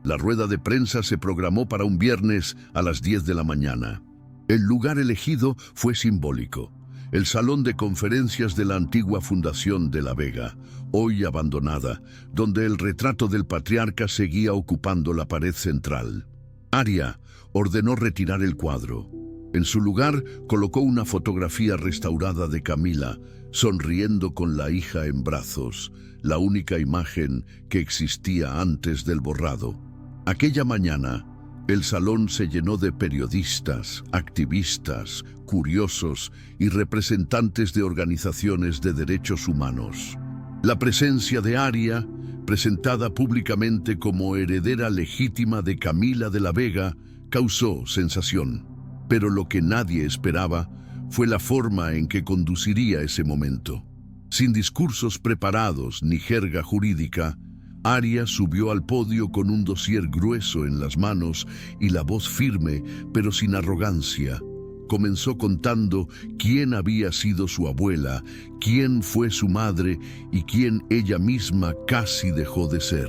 La rueda de prensa se programó para un viernes a las 10 de la mañana. El lugar elegido fue simbólico: el salón de conferencias de la antigua Fundación de la Vega, hoy abandonada, donde el retrato del patriarca seguía ocupando la pared central. Aria ordenó retirar el cuadro. En su lugar colocó una fotografía restaurada de Camila, sonriendo con la hija en brazos, la única imagen que existía antes del borrado. Aquella mañana, el salón se llenó de periodistas, activistas, curiosos y representantes de organizaciones de derechos humanos. La presencia de Aria, presentada públicamente como heredera legítima de Camila de la Vega, causó sensación. Pero lo que nadie esperaba fue la forma en que conduciría ese momento. Sin discursos preparados ni jerga jurídica, Aria subió al podio con un dossier grueso en las manos y la voz firme, pero sin arrogancia. Comenzó contando quién había sido su abuela, quién fue su madre y quién ella misma casi dejó de ser.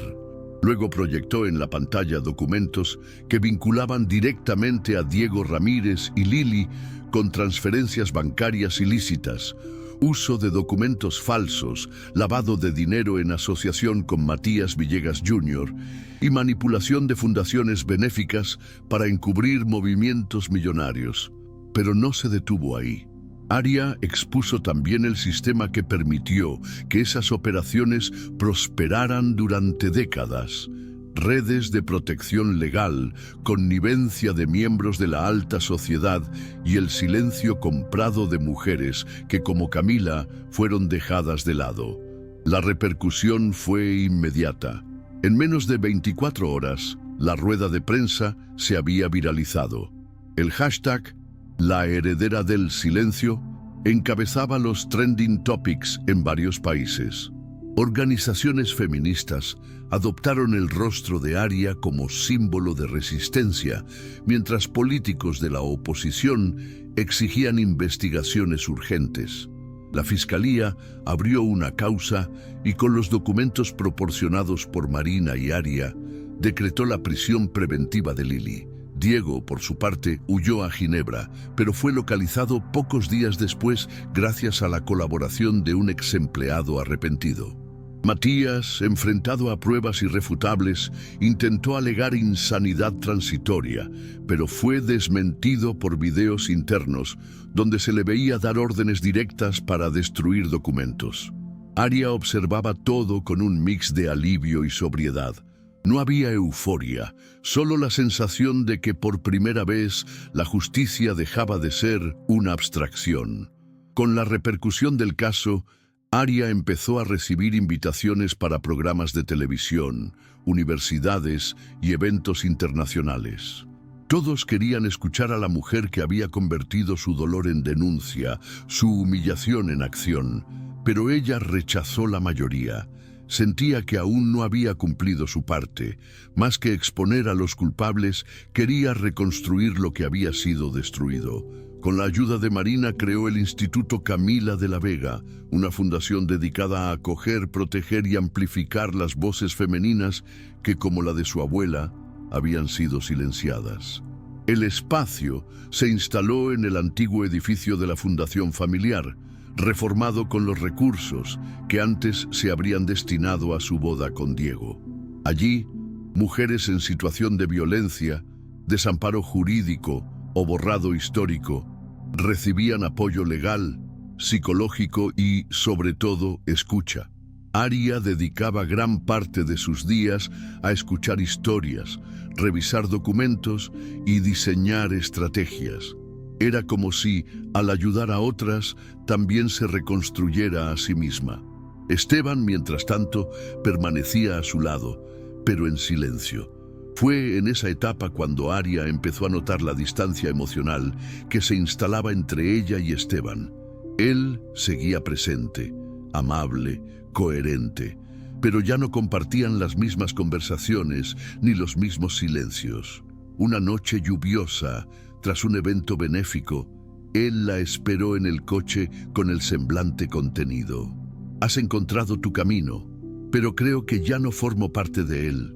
Luego proyectó en la pantalla documentos que vinculaban directamente a Diego Ramírez y Lili con transferencias bancarias ilícitas, uso de documentos falsos, lavado de dinero en asociación con Matías Villegas Jr. y manipulación de fundaciones benéficas para encubrir movimientos millonarios. Pero no se detuvo ahí. Aria expuso también el sistema que permitió que esas operaciones prosperaran durante décadas: redes de protección legal, connivencia de miembros de la alta sociedad y el silencio comprado de mujeres que, como Camila, fueron dejadas de lado. La repercusión fue inmediata. En menos de 24 horas, la rueda de prensa se había viralizado. El hashtag «La heredera del silencio» encabezaba los trending topics en varios países. Organizaciones feministas adoptaron el rostro de Aria como símbolo de resistencia, mientras políticos de la oposición exigían investigaciones urgentes. La Fiscalía abrió una causa y, con los documentos proporcionados por Marina y Aria, decretó la prisión preventiva de Lili. Diego, por su parte, huyó a Ginebra, pero fue localizado pocos días después gracias a la colaboración de un exempleado arrepentido. Matías, enfrentado a pruebas irrefutables, intentó alegar insanidad transitoria, pero fue desmentido por videos internos, donde se le veía dar órdenes directas para destruir documentos. Aria observaba todo con un mix de alivio y sobriedad. No había euforia, solo la sensación de que por primera vez la justicia dejaba de ser una abstracción. Con la repercusión del caso, Aria empezó a recibir invitaciones para programas de televisión, universidades y eventos internacionales. Todos querían escuchar a la mujer que había convertido su dolor en denuncia, su humillación en acción, pero ella rechazó la mayoría. Sentía que aún no había cumplido su parte. Más que exponer a los culpables, quería reconstruir lo que había sido destruido. Con la ayuda de Marina creó el Instituto Camila de la Vega, una fundación dedicada a acoger, proteger y amplificar las voces femeninas que, como la de su abuela, habían sido silenciadas. El espacio se instaló en el antiguo edificio de la Fundación Familiar, reformado con los recursos que antes se habrían destinado a su boda con Diego. Allí, mujeres en situación de violencia, desamparo jurídico o borrado histórico recibían apoyo legal, psicológico y, sobre todo, escucha. Aria dedicaba gran parte de sus días a escuchar historias, revisar documentos y diseñar estrategias. Era como si, al ayudar a otras, también se reconstruyera a sí misma. Esteban, mientras tanto, permanecía a su lado, pero en silencio. Fue en esa etapa cuando Aria empezó a notar la distancia emocional que se instalaba entre ella y Esteban. Él seguía presente, amable, coherente, pero ya no compartían las mismas conversaciones ni los mismos silencios. Una noche lluviosa, tras un evento benéfico, él la esperó en el coche con el semblante contenido. «Has encontrado tu camino, pero creo que ya no formo parte de él»,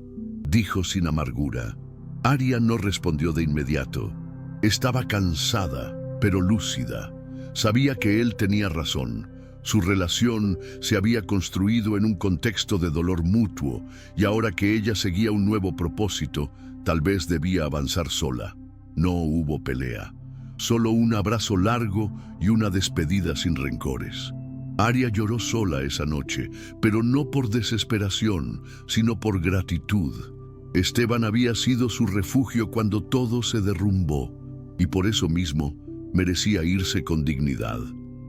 dijo sin amargura. Aria no respondió de inmediato. Estaba cansada, pero lúcida. Sabía que él tenía razón. Su relación se había construido en un contexto de dolor mutuo, y ahora que ella seguía un nuevo propósito, tal vez debía avanzar sola. No hubo pelea, solo un abrazo largo y una despedida sin rencores. Aria lloró sola esa noche, pero no por desesperación, sino por gratitud. Esteban había sido su refugio cuando todo se derrumbó, y por eso mismo merecía irse con dignidad.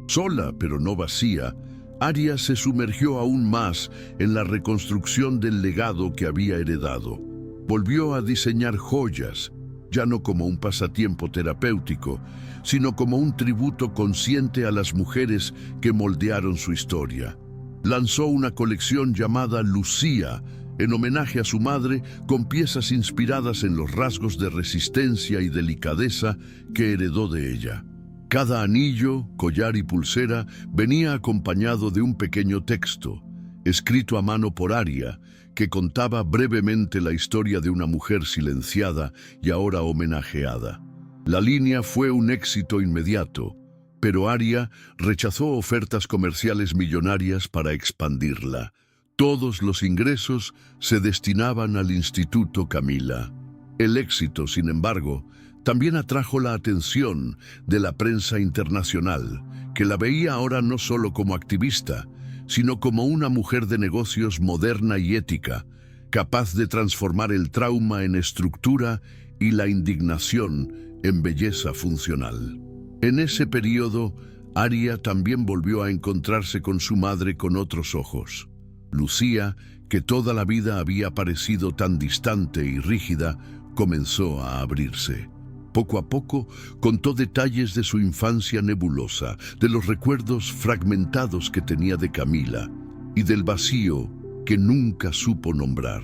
Sola, pero no vacía, Aria se sumergió aún más en la reconstrucción del legado que había heredado. Volvió a diseñar joyas, ya no como un pasatiempo terapéutico, sino como un tributo consciente a las mujeres que moldearon su historia. Lanzó una colección llamada Lucía, en homenaje a su madre, con piezas inspiradas en los rasgos de resistencia y delicadeza que heredó de ella. Cada anillo, collar y pulsera venía acompañado de un pequeño texto, escrito a mano por Aria, que contaba brevemente la historia de una mujer silenciada y ahora homenajeada. La línea fue un éxito inmediato, pero Aria rechazó ofertas comerciales millonarias para expandirla. Todos los ingresos se destinaban al Instituto Camila. El éxito, sin embargo, también atrajo la atención de la prensa internacional, que la veía ahora no solo como activista, sino como una mujer de negocios moderna y ética, capaz de transformar el trauma en estructura y la indignación en belleza funcional. En ese periodo, Aria también volvió a encontrarse con su madre con otros ojos. Lucía, que toda la vida había parecido tan distante y rígida, comenzó a abrirse. Poco a poco contó detalles de su infancia nebulosa, de los recuerdos fragmentados que tenía de Camila y del vacío que nunca supo nombrar.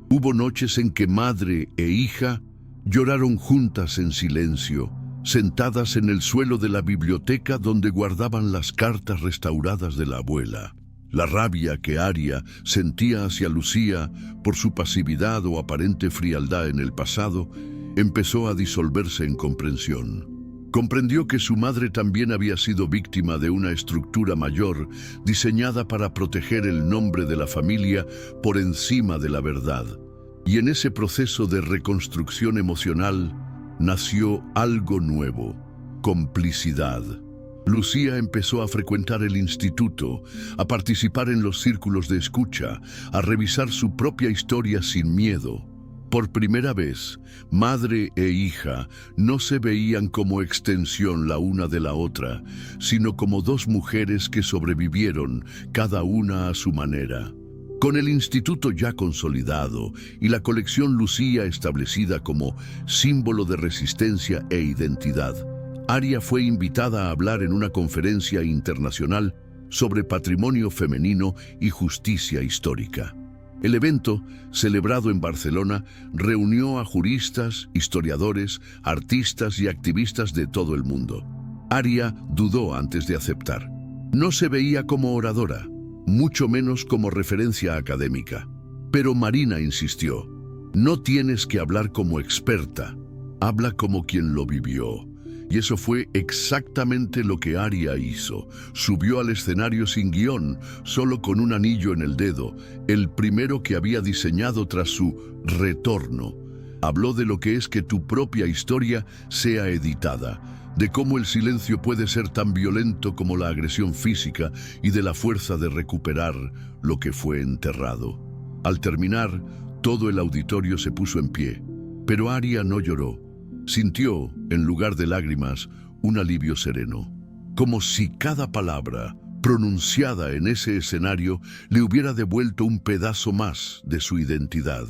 Hubo noches en que madre e hija lloraron juntas en silencio, sentadas en el suelo de la biblioteca donde guardaban las cartas restauradas de la abuela. La rabia que Aria sentía hacia Lucía por su pasividad o aparente frialdad en el pasado empezó a disolverse en comprensión. Comprendió que su madre también había sido víctima de una estructura mayor diseñada para proteger el nombre de la familia por encima de la verdad. Y en ese proceso de reconstrucción emocional nació algo nuevo: complicidad. Lucía empezó a frecuentar el instituto, a participar en los círculos de escucha, a revisar su propia historia sin miedo. Por primera vez, madre e hija no se veían como extensión la una de la otra, sino como dos mujeres que sobrevivieron, cada una a su manera. Con el instituto ya consolidado y la colección Lucía establecida como símbolo de resistencia e identidad, Aria fue invitada a hablar en una conferencia internacional sobre patrimonio femenino y justicia histórica. El evento, celebrado en Barcelona, reunió a juristas, historiadores, artistas y activistas de todo el mundo. Aria dudó antes de aceptar. No se veía como oradora, mucho menos como referencia académica. Pero Marina insistió: no tienes que hablar como experta, habla como quien lo vivió. Y eso fue exactamente lo que Aria hizo. Subió al escenario sin guión, solo con un anillo en el dedo, el primero que había diseñado tras su retorno. Habló de lo que es que tu propia historia sea editada, de cómo el silencio puede ser tan violento como la agresión física y de la fuerza de recuperar lo que fue enterrado. Al terminar, todo el auditorio se puso en pie, pero Aria no lloró. Sintió, en lugar de lágrimas, un alivio sereno, como si cada palabra pronunciada en ese escenario le hubiera devuelto un pedazo más de su identidad.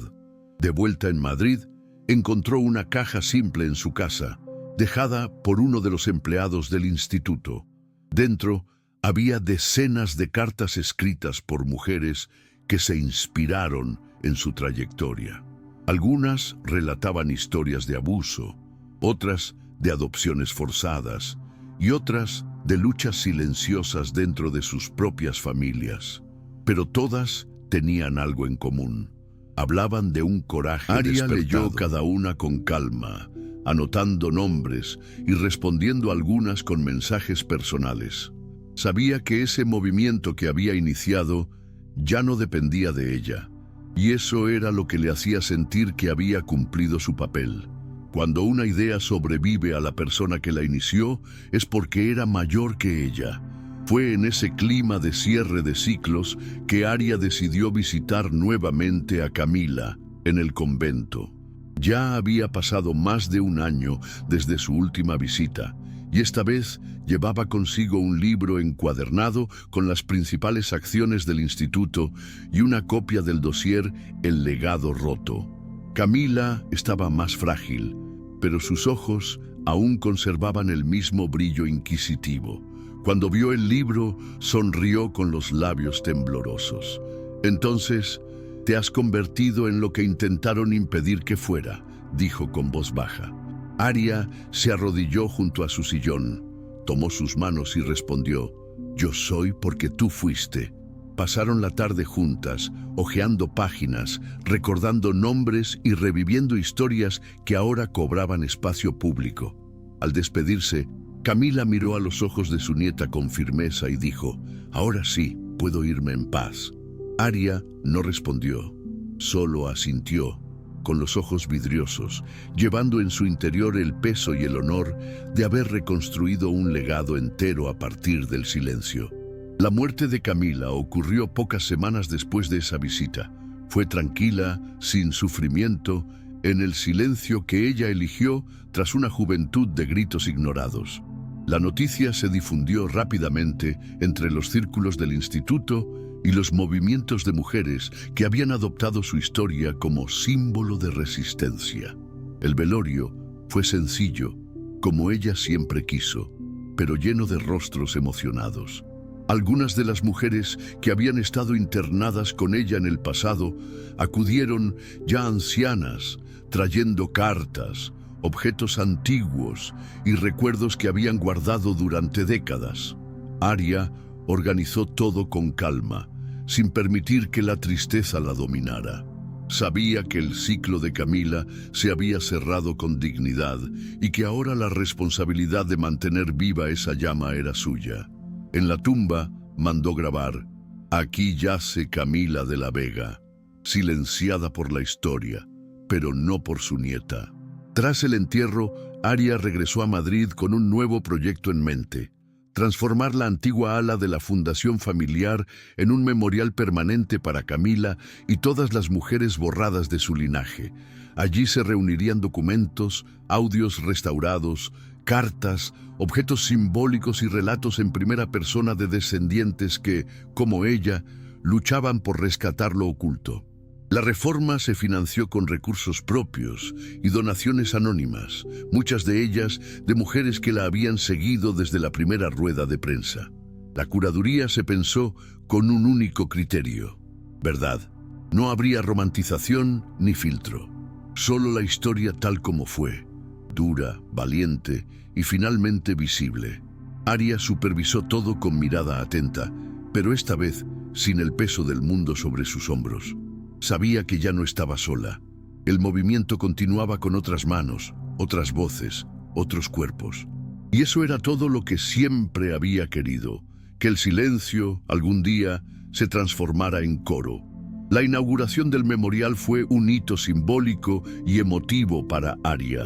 De vuelta en Madrid, encontró una caja simple en su casa, dejada por uno de los empleados del instituto. Dentro había decenas de cartas escritas por mujeres que se inspiraron en su trayectoria. Algunas relataban historias de abuso, otras de adopciones forzadas y otras de luchas silenciosas dentro de sus propias familias. Pero todas tenían algo en común. Hablaban de un coraje despertado. Aria leyó cada una con calma, anotando nombres y respondiendo algunas con mensajes personales. Sabía que ese movimiento que había iniciado ya no dependía de ella, y eso era lo que le hacía sentir que había cumplido su papel. Cuando una idea sobrevive a la persona que la inició, es porque era mayor que ella. Fue en ese clima de cierre de ciclos que Aria decidió visitar nuevamente a Camila en el convento. Ya había pasado más de un año desde su última visita, y esta vez llevaba consigo un libro encuadernado con las principales acciones del instituto y una copia del dossier El legado roto. Camila estaba más frágil, pero sus ojos aún conservaban el mismo brillo inquisitivo. Cuando vio el libro, sonrió con los labios temblorosos. Entonces, te has convertido en lo que intentaron impedir que fuera, dijo con voz baja. Aria se arrodilló junto a su sillón, tomó sus manos y respondió: yo soy porque tú fuiste. Pasaron la tarde juntas, hojeando páginas, recordando nombres y reviviendo historias que ahora cobraban espacio público. Al despedirse, Camila miró a los ojos de su nieta con firmeza y dijo: ahora sí, puedo irme en paz. Aria no respondió, solo asintió, con los ojos vidriosos, llevando en su interior el peso y el honor de haber reconstruido un legado entero a partir del silencio. La muerte de Camila ocurrió pocas semanas después de esa visita. Fue tranquila, sin sufrimiento, en el silencio que ella eligió tras una juventud de gritos ignorados. La noticia se difundió rápidamente entre los círculos del instituto y los movimientos de mujeres que habían adoptado su historia como símbolo de resistencia. El velorio fue sencillo, como ella siempre quiso, pero lleno de rostros emocionados. Algunas de las mujeres que habían estado internadas con ella en el pasado acudieron ya ancianas, trayendo cartas, objetos antiguos y recuerdos que habían guardado durante décadas. Aria organizó todo con calma, sin permitir que la tristeza la dominara. Sabía que el ciclo de Camila se había cerrado con dignidad y que ahora la responsabilidad de mantener viva esa llama era suya. En la tumba mandó grabar: «Aquí yace Camila de la Vega», silenciada por la historia, pero no por su nieta. Tras el entierro, Aria regresó a Madrid con un nuevo proyecto en mente: transformar la antigua ala de la fundación familiar en un memorial permanente para Camila y todas las mujeres borradas de su linaje. Allí se reunirían documentos, audios restaurados, cartas, objetos simbólicos y relatos en primera persona de descendientes que, como ella, luchaban por rescatar lo oculto. La reforma se financió con recursos propios y donaciones anónimas, muchas de ellas de mujeres que la habían seguido desde la primera rueda de prensa. La curaduría se pensó con un único criterio: verdad. No habría romantización ni filtro. Solo la historia tal como fue, dura, valiente y finalmente visible. Aria supervisó todo con mirada atenta, pero esta vez sin el peso del mundo sobre sus hombros. Sabía que ya no estaba sola. El movimiento continuaba con otras manos, otras voces, otros cuerpos. Y eso era todo lo que siempre había querido: que el silencio, algún día, se transformara en coro. La inauguración del memorial fue un hito simbólico y emotivo para Aria.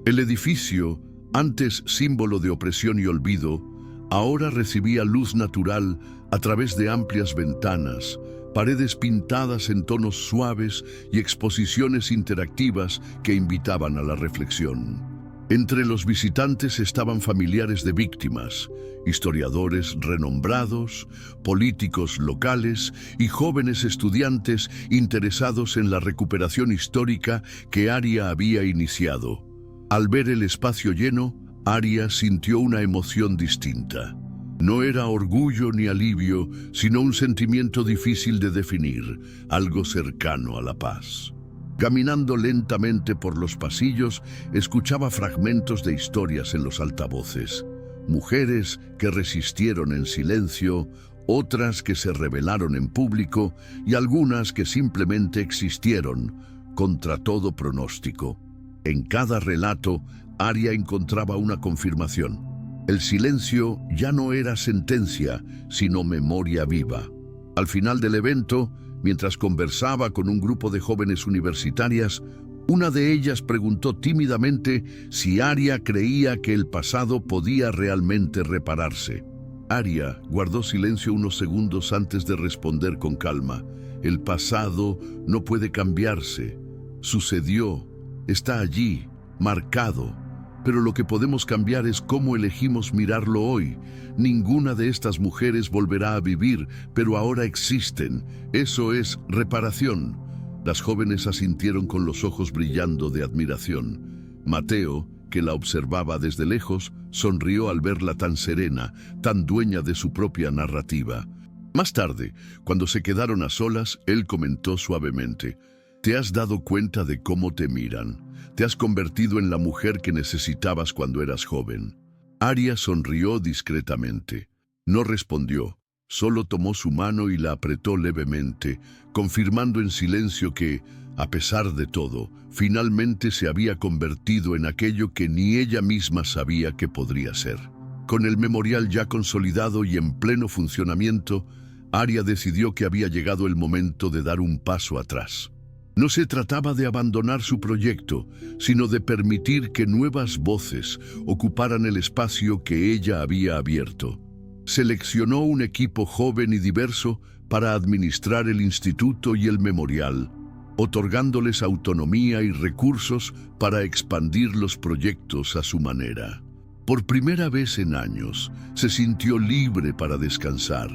El edificio, antes símbolo de opresión y olvido, ahora recibía luz natural a través de amplias ventanas, paredes pintadas en tonos suaves y exposiciones interactivas que invitaban a la reflexión. Entre los visitantes estaban familiares de víctimas, historiadores renombrados, políticos locales y jóvenes estudiantes interesados en la recuperación histórica que Aria había iniciado. Al ver el espacio lleno, Aria sintió una emoción distinta. No era orgullo ni alivio, sino un sentimiento difícil de definir, algo cercano a la paz. Caminando lentamente por los pasillos, escuchaba fragmentos de historias en los altavoces. Mujeres que resistieron en silencio, otras que se rebelaron en público y algunas que simplemente existieron, contra todo pronóstico. En cada relato, Aria encontraba una confirmación. El silencio ya no era sentencia, sino memoria viva. Al final del evento, mientras conversaba con un grupo de jóvenes universitarias, una de ellas preguntó tímidamente si Aria creía que el pasado podía realmente repararse. Aria guardó silencio unos segundos antes de responder con calma: el pasado no puede cambiarse. Sucedió, está allí, marcado. Pero lo que podemos cambiar es cómo elegimos mirarlo hoy. Ninguna de estas mujeres volverá a vivir, pero ahora existen. Eso es reparación. Las jóvenes asintieron con los ojos brillando de admiración. Mateo, que la observaba desde lejos, sonrió al verla tan serena, tan dueña de su propia narrativa. Más tarde, cuando se quedaron a solas, él comentó suavemente: «¿Te has dado cuenta de cómo te miran? Te has convertido en la mujer que necesitabas cuando eras joven». Aria sonrió discretamente. No respondió, solo tomó su mano y la apretó levemente, confirmando en silencio que, a pesar de todo, finalmente se había convertido en aquello que ni ella misma sabía que podría ser. Con el memorial ya consolidado y en pleno funcionamiento, Aria decidió que había llegado el momento de dar un paso atrás. No se trataba de abandonar su proyecto, sino de permitir que nuevas voces ocuparan el espacio que ella había abierto. Seleccionó un equipo joven y diverso para administrar el instituto y el memorial, otorgándoles autonomía y recursos para expandir los proyectos a su manera. Por primera vez en años, se sintió libre para descansar.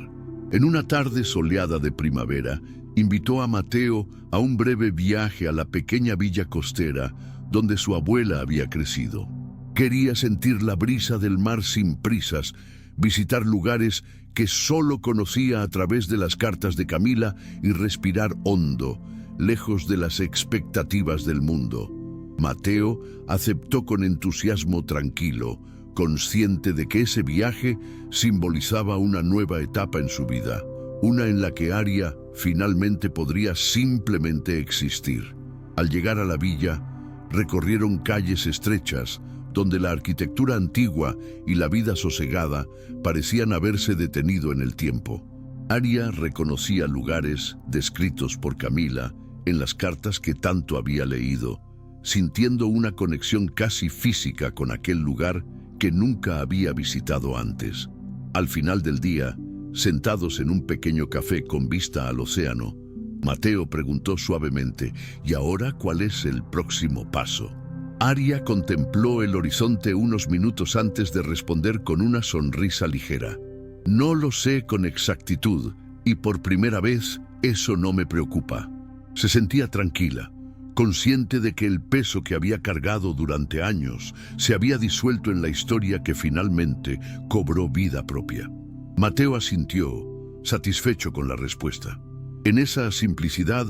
En una tarde soleada de primavera, invitó a Mateo a un breve viaje a la pequeña villa costera donde su abuela había crecido. Quería sentir la brisa del mar sin prisas, visitar lugares que solo conocía a través de las cartas de Camila y respirar hondo, lejos de las expectativas del mundo. Mateo aceptó con entusiasmo tranquilo, consciente de que ese viaje simbolizaba una nueva etapa en su vida, una en la que Aria finalmente podría simplemente existir. Al llegar a la villa, recorrieron calles estrechas, donde la arquitectura antigua y la vida sosegada parecían haberse detenido en el tiempo. Aria reconocía lugares descritos por Camila en las cartas que tanto había leído, sintiendo una conexión casi física con aquel lugar que nunca había visitado antes. Al final del día, sentados en un pequeño café con vista al océano, Mateo preguntó suavemente: ¿y ahora cuál es el próximo paso? Aria contempló el horizonte unos minutos antes de responder con una sonrisa ligera. No lo sé con exactitud, y por primera vez eso no me preocupa. Se sentía tranquila, consciente de que el peso que había cargado durante años se había disuelto en la historia que finalmente cobró vida propia. Mateo asintió, satisfecho con la respuesta. En esa simplicidad,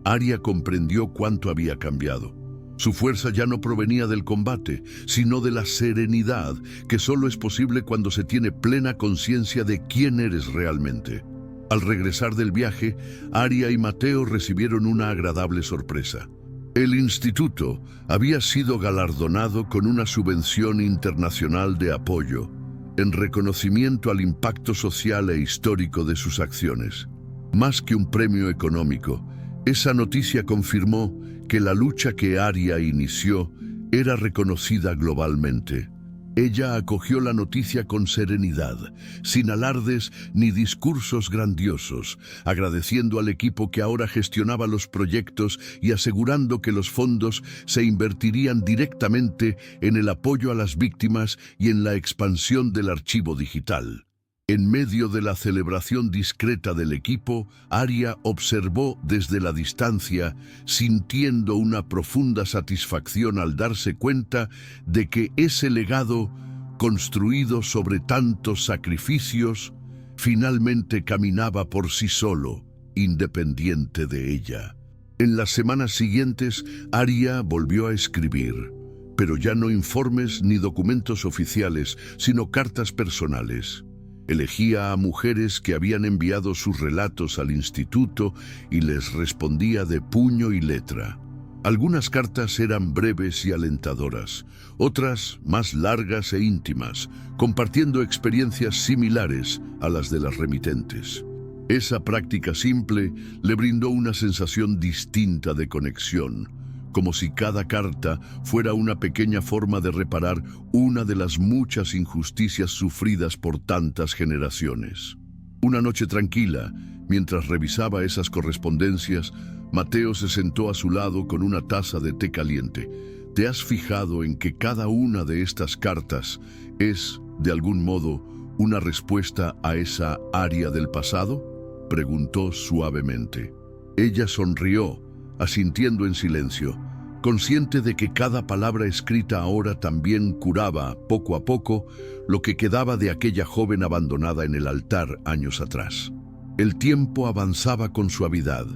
Aria comprendió cuánto había cambiado. Su fuerza ya no provenía del combate, sino de la serenidad que solo es posible cuando se tiene plena conciencia de quién eres realmente. Al regresar del viaje, Aria y Mateo recibieron una agradable sorpresa. El instituto había sido galardonado con una subvención internacional de apoyo, en reconocimiento al impacto social e histórico de sus acciones. Más que un premio económico, esa noticia confirmó que la lucha que Aria inició era reconocida globalmente. Ella acogió la noticia con serenidad, sin alardes ni discursos grandiosos, agradeciendo al equipo que ahora gestionaba los proyectos y asegurando que los fondos se invertirían directamente en el apoyo a las víctimas y en la expansión del archivo digital. En medio de la celebración discreta del equipo, Aria observó desde la distancia, sintiendo una profunda satisfacción al darse cuenta de que ese legado, construido sobre tantos sacrificios, finalmente caminaba por sí solo, independiente de ella. En las semanas siguientes, Aria volvió a escribir, pero ya no informes ni documentos oficiales, sino cartas personales. Elegía a mujeres que habían enviado sus relatos al instituto y les respondía de puño y letra. Algunas cartas eran breves y alentadoras, otras más largas e íntimas, compartiendo experiencias similares a las de las remitentes. Esa práctica simple le brindó una sensación distinta de conexión, como si cada carta fuera una pequeña forma de reparar una de las muchas injusticias sufridas por tantas generaciones. Una noche tranquila, mientras revisaba esas correspondencias, Mateo se sentó a su lado con una taza de té caliente. ¿Te has fijado en que cada una de estas cartas es, de algún modo, una respuesta a esa Aria del pasado?, preguntó suavemente. Ella sonrió, asintiendo en silencio, consciente de que cada palabra escrita ahora también curaba, poco a poco, lo que quedaba de aquella joven abandonada en el altar años atrás. El tiempo avanzaba con suavidad,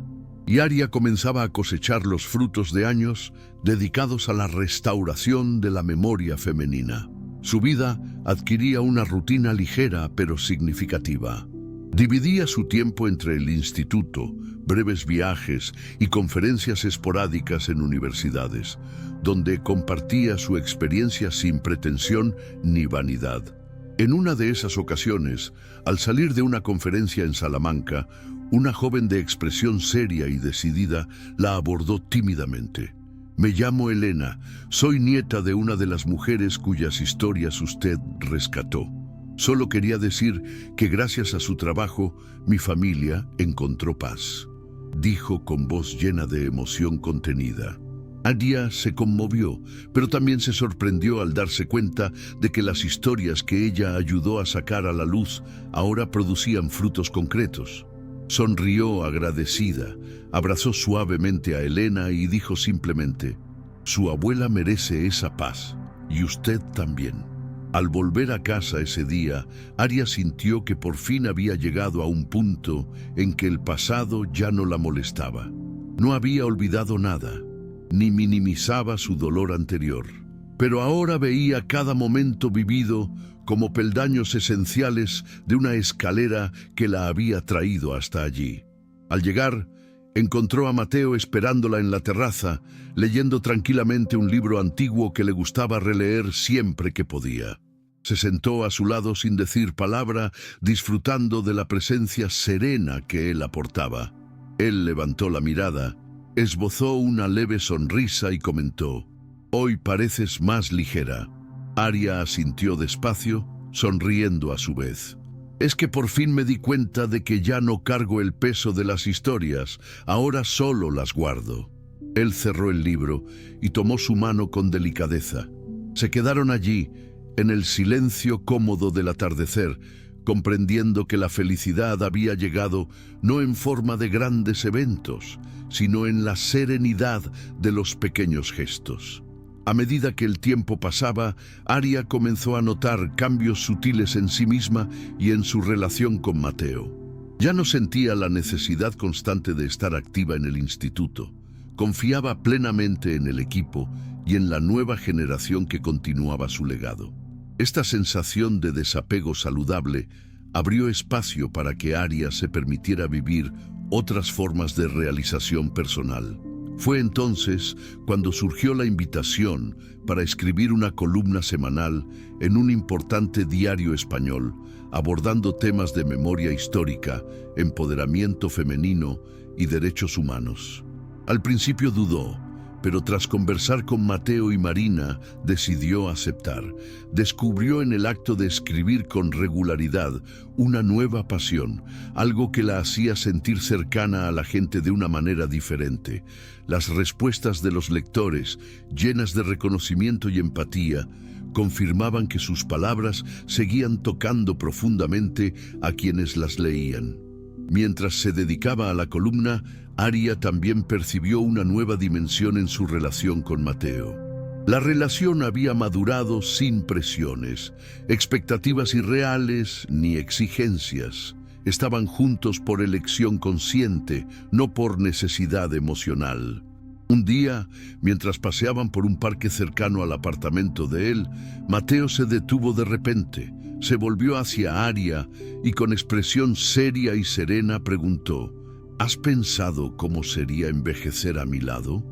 y Aria comenzaba a cosechar los frutos de años dedicados a la restauración de la memoria femenina. Su vida adquiría una rutina ligera pero significativa. Dividía su tiempo entre el instituto, breves viajes y conferencias esporádicas en universidades, donde compartía su experiencia sin pretensión ni vanidad. En una de esas ocasiones, al salir de una conferencia en Salamanca, una joven de expresión seria y decidida la abordó tímidamente. «Me llamo Elena, soy nieta de una de las mujeres cuyas historias usted rescató. Solo quería decir que gracias a su trabajo, mi familia encontró paz», dijo con voz llena de emoción contenida. Aria se conmovió, pero también se sorprendió al darse cuenta de que las historias que ella ayudó a sacar a la luz ahora producían frutos concretos. Sonrió agradecida, abrazó suavemente a Elena y dijo simplemente: «Su abuela merece esa paz, y usted también». Al volver a casa ese día, Aria sintió que por fin había llegado a un punto en que el pasado ya no la molestaba. No había olvidado nada, ni minimizaba su dolor anterior, pero ahora veía cada momento vivido como peldaños esenciales de una escalera que la había traído hasta allí. Al llegar, encontró a Mateo esperándola en la terraza, leyendo tranquilamente un libro antiguo que le gustaba releer siempre que podía. Se sentó a su lado sin decir palabra, disfrutando de la presencia serena que él aportaba. Él levantó la mirada, esbozó una leve sonrisa y comentó: «Hoy pareces más ligera». Aria asintió despacio, sonriendo a su vez. «Es que por fin me di cuenta de que ya no cargo el peso de las historias, ahora solo las guardo». Él cerró el libro y tomó su mano con delicadeza. Se quedaron allí, en el silencio cómodo del atardecer, comprendiendo que la felicidad había llegado no en forma de grandes eventos, sino en la serenidad de los pequeños gestos. A medida que el tiempo pasaba, Aria comenzó a notar cambios sutiles en sí misma y en su relación con Mateo. Ya no sentía la necesidad constante de estar activa en el instituto. Confiaba plenamente en el equipo y en la nueva generación que continuaba su legado. Esta sensación de desapego saludable abrió espacio para que Aria se permitiera vivir otras formas de realización personal. Fue entonces cuando surgió la invitación para escribir una columna semanal en un importante diario español, abordando temas de memoria histórica, empoderamiento femenino y derechos humanos. Al principio dudó, pero tras conversar con Mateo y Marina, decidió aceptar. Descubrió en el acto de escribir con regularidad una nueva pasión, algo que la hacía sentir cercana a la gente de una manera diferente. Las respuestas de los lectores, llenas de reconocimiento y empatía, confirmaban que sus palabras seguían tocando profundamente a quienes las leían. Mientras se dedicaba a la columna, Aria también percibió una nueva dimensión en su relación con Mateo. La relación había madurado sin presiones, expectativas irreales ni exigencias. Estaban juntos por elección consciente, no por necesidad emocional. Un día, mientras paseaban por un parque cercano al apartamento de él, Mateo se detuvo de repente, se volvió hacia Aria y con expresión seria y serena preguntó: ¿Has pensado cómo sería envejecer a mi lado?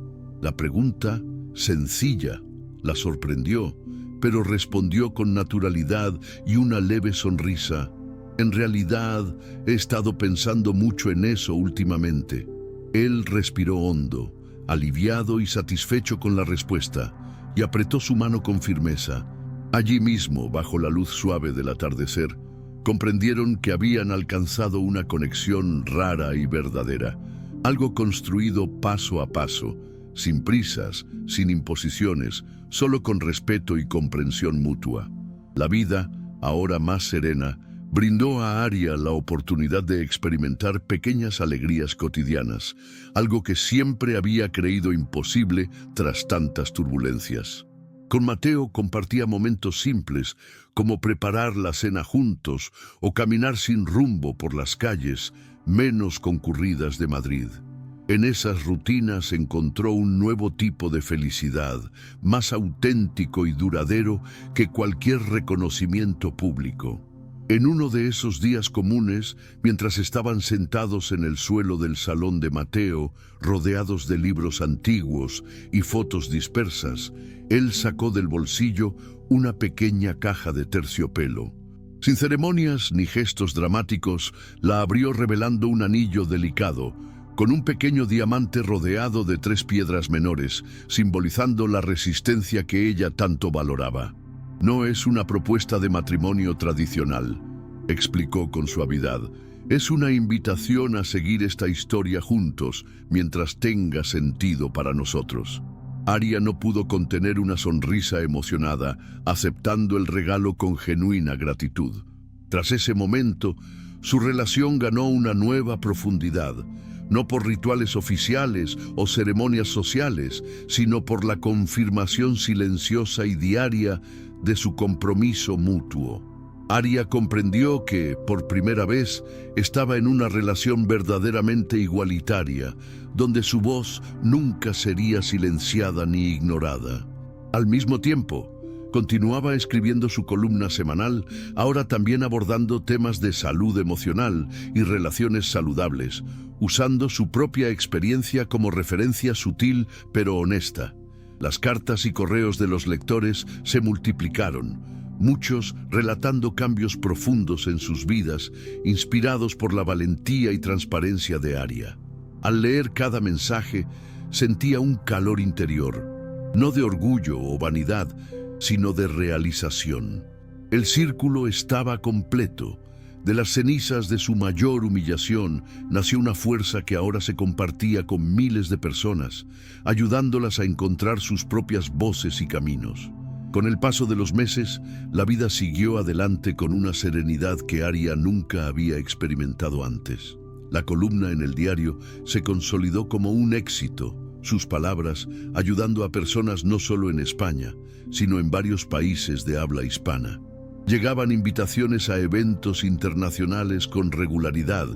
La pregunta, sencilla, la sorprendió, pero respondió con naturalidad y una leve sonrisa: «En realidad, he estado pensando mucho en eso últimamente». Él respiró hondo, aliviado y satisfecho con la respuesta, y apretó su mano con firmeza. Allí mismo, bajo la luz suave del atardecer, comprendieron que habían alcanzado una conexión rara y verdadera, algo construido paso a paso, sin prisas, sin imposiciones, solo con respeto y comprensión mutua. La vida, ahora más serena, brindó a Aria la oportunidad de experimentar pequeñas alegrías cotidianas, algo que siempre había creído imposible tras tantas turbulencias. Con Mateo compartía momentos simples, como preparar la cena juntos o caminar sin rumbo por las calles menos concurridas de Madrid. En esas rutinas encontró un nuevo tipo de felicidad, más auténtico y duradero que cualquier reconocimiento público. En uno de esos días comunes, mientras estaban sentados en el suelo del salón de Mateo, rodeados de libros antiguos y fotos dispersas, él sacó del bolsillo una pequeña caja de terciopelo. Sin ceremonias ni gestos dramáticos, la abrió revelando un anillo delicado, con un pequeño diamante rodeado de 3 piedras menores, simbolizando la resistencia que ella tanto valoraba. «No es una propuesta de matrimonio tradicional», explicó con suavidad. «Es una invitación a seguir esta historia juntos mientras tenga sentido para nosotros». Aria no pudo contener una sonrisa emocionada, aceptando el regalo con genuina gratitud. Tras ese momento, su relación ganó una nueva profundidad, no por rituales oficiales o ceremonias sociales, sino por la confirmación silenciosa y diaria de su compromiso mutuo. Aria comprendió que, por primera vez, estaba en una relación verdaderamente igualitaria, donde su voz nunca sería silenciada ni ignorada. Al mismo tiempo, Continuaba escribiendo su columna semanal, ahora también abordando temas de salud emocional y relaciones saludables, usando su propia experiencia como referencia sutil pero honesta. Las cartas y correos de los lectores se multiplicaron, muchos relatando cambios profundos en sus vidas, inspirados por la valentía y transparencia de Aria. Al leer cada mensaje, sentía un calor interior, no de orgullo o vanidad, sino de realización. El círculo estaba completo. De las cenizas de su mayor humillación nació una fuerza que ahora se compartía con miles de personas, ayudándolas a encontrar sus propias voces y caminos. Con el paso de los meses, la vida siguió adelante con una serenidad que Aria nunca había experimentado antes. La columna en el diario se consolidó como un éxito, sus palabras ayudando a personas no solo en España, sino en varios países de habla hispana. Llegaban invitaciones a eventos internacionales con regularidad,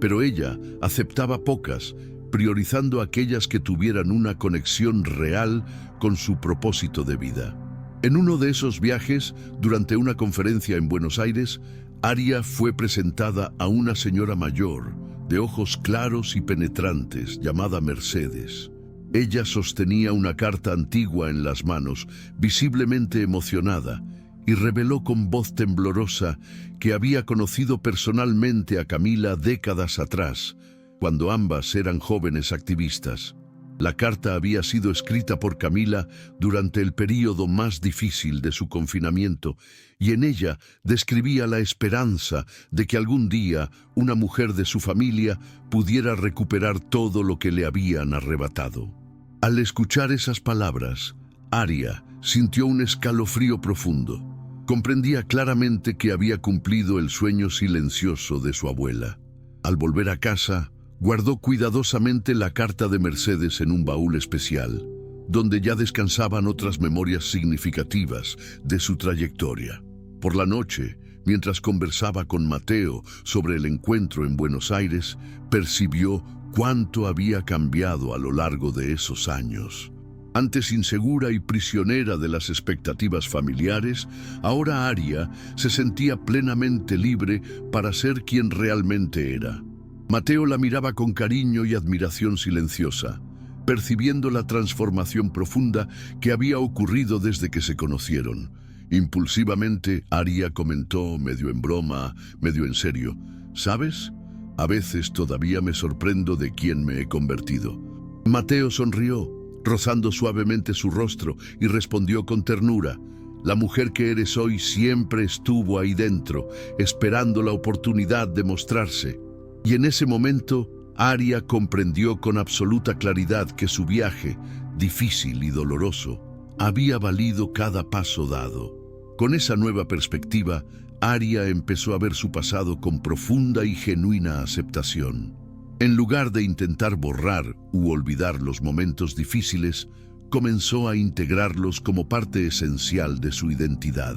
pero ella aceptaba pocas, priorizando aquellas que tuvieran una conexión real con su propósito de vida. En uno de esos viajes, durante una conferencia en Buenos Aires, Aria fue presentada a una señora mayor, de ojos claros y penetrantes, llamada Mercedes. Ella sostenía una carta antigua en las manos, visiblemente emocionada, y reveló con voz temblorosa que había conocido personalmente a Camila décadas atrás, cuando ambas eran jóvenes activistas. La carta había sido escrita por Camila durante el período más difícil de su confinamiento, y en ella describía la esperanza de que algún día una mujer de su familia pudiera recuperar todo lo que le habían arrebatado. Al escuchar esas palabras, Aria sintió un escalofrío profundo. Comprendía claramente que había cumplido el sueño silencioso de su abuela. Al volver a casa, guardó cuidadosamente la carta de Mercedes en un baúl especial, donde ya descansaban otras memorias significativas de su trayectoria. Por la noche, mientras conversaba con Mateo sobre el encuentro en Buenos Aires, percibió cuánto había cambiado a lo largo de esos años. Antes insegura y prisionera de las expectativas familiares, ahora Aria se sentía plenamente libre para ser quien realmente era. Mateo la miraba con cariño y admiración silenciosa, percibiendo la transformación profunda que había ocurrido desde que se conocieron. Impulsivamente, Aria comentó, medio en broma, medio en serio: ¿sabes? A veces todavía me sorprendo de quién me he convertido. Mateo sonrió, rozando suavemente su rostro, y respondió con ternura: la mujer que eres hoy siempre estuvo ahí dentro, esperando la oportunidad de mostrarse. Y en ese momento, Aria comprendió con absoluta claridad que su viaje, difícil y doloroso, había valido cada paso dado. Con esa nueva perspectiva, Aria empezó a ver su pasado con profunda y genuina aceptación. En lugar de intentar borrar u olvidar los momentos difíciles, comenzó a integrarlos como parte esencial de su identidad.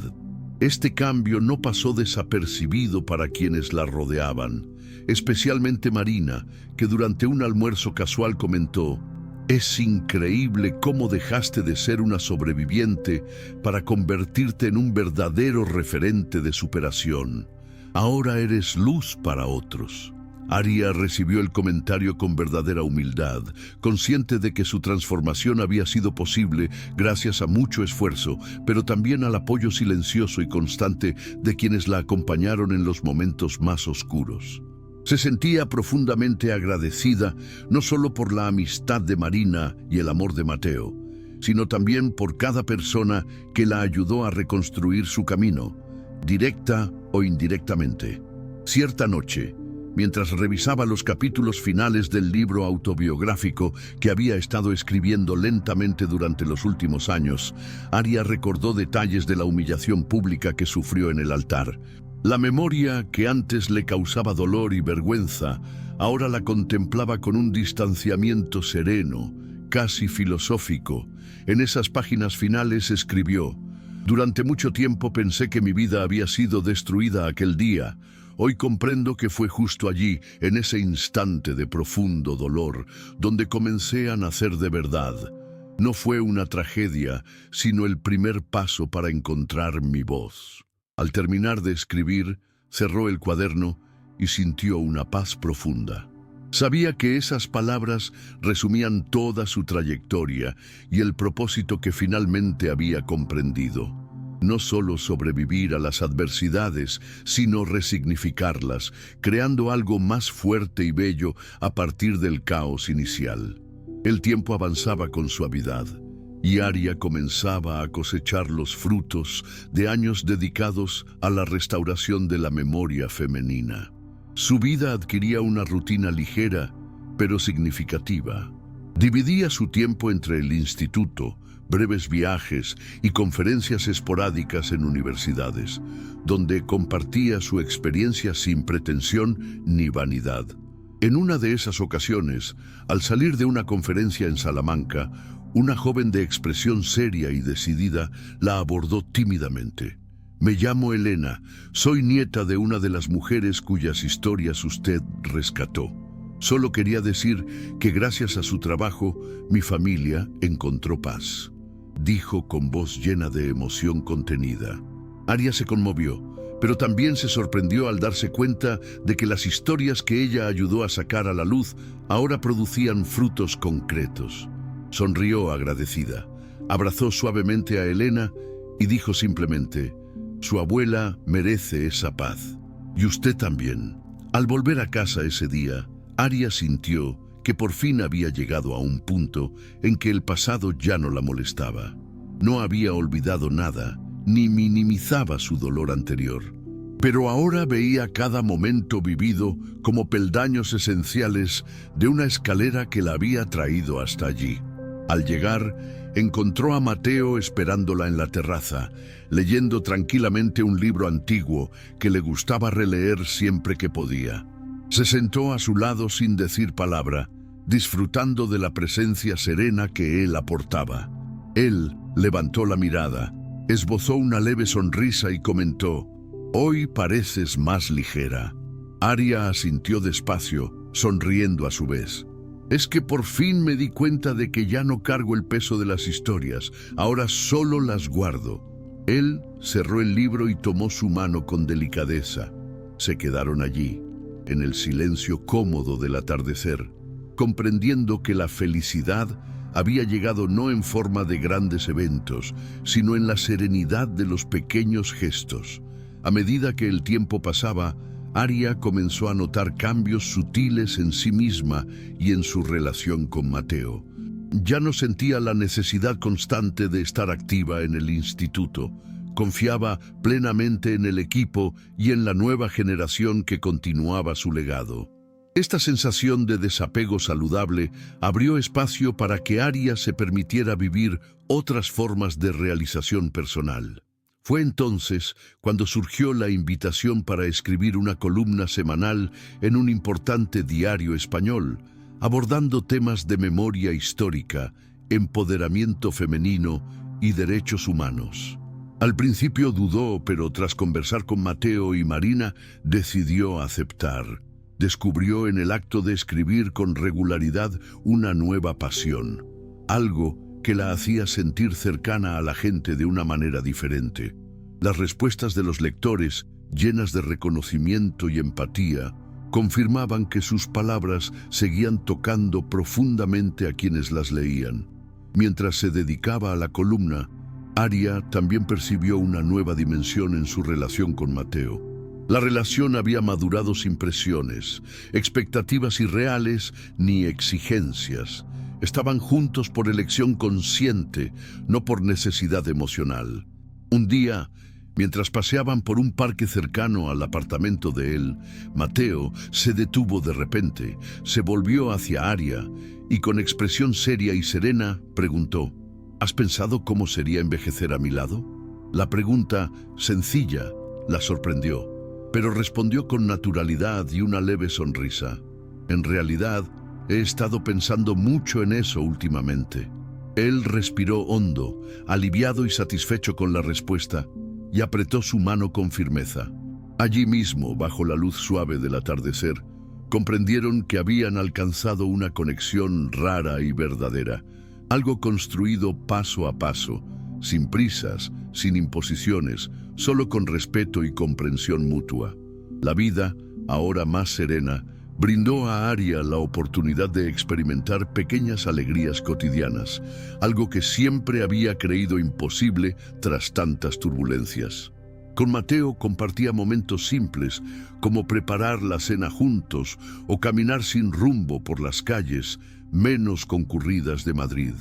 Este cambio no pasó desapercibido para quienes la rodeaban, especialmente Marina, que durante un almuerzo casual comentó: «Es increíble cómo dejaste de ser una sobreviviente para convertirte en un verdadero referente de superación. Ahora eres luz para otros». Aria recibió el comentario con verdadera humildad, consciente de que su transformación había sido posible gracias a mucho esfuerzo, pero también al apoyo silencioso y constante de quienes la acompañaron en los momentos más oscuros. Se sentía profundamente agradecida no solo por la amistad de Marina y el amor de Mateo, sino también por cada persona que la ayudó a reconstruir su camino, directa o indirectamente. Cierta noche, mientras revisaba los capítulos finales del libro autobiográfico que había estado escribiendo lentamente durante los últimos años, Aria recordó detalles de la humillación pública que sufrió en el altar. La memoria que antes le causaba dolor y vergüenza, ahora la contemplaba con un distanciamiento sereno, casi filosófico. En esas páginas finales escribió: «Durante mucho tiempo pensé que mi vida había sido destruida aquel día. Hoy comprendo que fue justo allí, en ese instante de profundo dolor, donde comencé a nacer de verdad. No fue una tragedia, sino el primer paso para encontrar mi voz. Al terminar de escribir, cerró el cuaderno y sintió una paz profunda. Sabía que esas palabras resumían toda su trayectoria y el propósito que finalmente había comprendido. No solo sobrevivir a las adversidades, sino resignificarlas, creando algo más fuerte y bello a partir del caos inicial. El tiempo avanzaba con suavidad, y Aria comenzaba a cosechar los frutos de años dedicados a la restauración de la memoria femenina. Su vida adquiría una rutina ligera, pero significativa. Dividía su tiempo entre el instituto, breves viajes y conferencias esporádicas en universidades, donde compartía su experiencia sin pretensión ni vanidad. En una de esas ocasiones, al salir de una conferencia en Salamanca, una joven de expresión seria y decidida la abordó tímidamente. «Me llamo Elena, soy nieta de una de las mujeres cuyas historias usted rescató. Solo quería decir que gracias a su trabajo, mi familia encontró paz», dijo con voz llena de emoción contenida. Aria se conmovió, pero también se sorprendió al darse cuenta de que las historias que ella ayudó a sacar a la luz ahora producían frutos concretos. Sonrió agradecida, abrazó suavemente a Elena y dijo simplemente: «Su abuela merece esa paz. Y usted también». Al volver a casa ese día, Aria sintió que por fin había llegado a un punto en que el pasado ya no la molestaba. No había olvidado nada, ni minimizaba su dolor anterior. Pero ahora veía cada momento vivido como peldaños esenciales de una escalera que la había traído hasta allí. Al llegar, encontró a Mateo esperándola en la terraza, leyendo tranquilamente un libro antiguo que le gustaba releer siempre que podía. Se sentó a su lado sin decir palabra, disfrutando de la presencia serena que él aportaba. Él levantó la mirada, esbozó una leve sonrisa y comentó: «Hoy pareces más ligera». Aria asintió despacio, sonriendo a su vez. «Es que por fin me di cuenta de que ya no cargo el peso de las historias, ahora solo las guardo». Él cerró el libro y tomó su mano con delicadeza. Se quedaron allí, en el silencio cómodo del atardecer, comprendiendo que la felicidad había llegado no en forma de grandes eventos, sino en la serenidad de los pequeños gestos. A medida que el tiempo pasaba, Aria comenzó a notar cambios sutiles en sí misma y en su relación con Mateo. Ya no sentía la necesidad constante de estar activa en el instituto. Confiaba plenamente en el equipo y en la nueva generación que continuaba su legado. Esta sensación de desapego saludable abrió espacio para que Aria se permitiera vivir otras formas de realización personal. Fue entonces cuando surgió la invitación para escribir una columna semanal en un importante diario español, abordando temas de memoria histórica, empoderamiento femenino y derechos humanos. Al principio dudó, pero tras conversar con Mateo y Marina, decidió aceptar. Descubrió en el acto de escribir con regularidad una nueva pasión, algo que la hacía sentir cercana a la gente de una manera diferente. Las respuestas de los lectores, llenas de reconocimiento y empatía, confirmaban que sus palabras seguían tocando profundamente a quienes las leían. Mientras se dedicaba a la columna, Aria también percibió una nueva dimensión en su relación con Mateo. La relación había madurado sin presiones, expectativas irreales ni exigencias. Estaban juntos por elección consciente, no por necesidad emocional. Un día, mientras paseaban por un parque cercano al apartamento de él, Mateo se detuvo de repente, se volvió hacia Aria y con expresión seria y serena preguntó: «¿Has pensado cómo sería envejecer a mi lado?». La pregunta, sencilla, la sorprendió, pero respondió con naturalidad y una leve sonrisa: «En realidad, he estado pensando mucho en eso últimamente». Él respiró hondo, aliviado y satisfecho con la respuesta, y apretó su mano con firmeza. Allí mismo, bajo la luz suave del atardecer, comprendieron que habían alcanzado una conexión rara y verdadera. algo construido paso a paso, sin prisas, sin imposiciones, solo con respeto y comprensión mutua. La vida, ahora más serena, brindó a Aria la oportunidad de experimentar pequeñas alegrías cotidianas, algo que siempre había creído imposible tras tantas turbulencias. Con Mateo compartía momentos simples, como preparar la cena juntos o caminar sin rumbo por las calles menos concurridas de Madrid.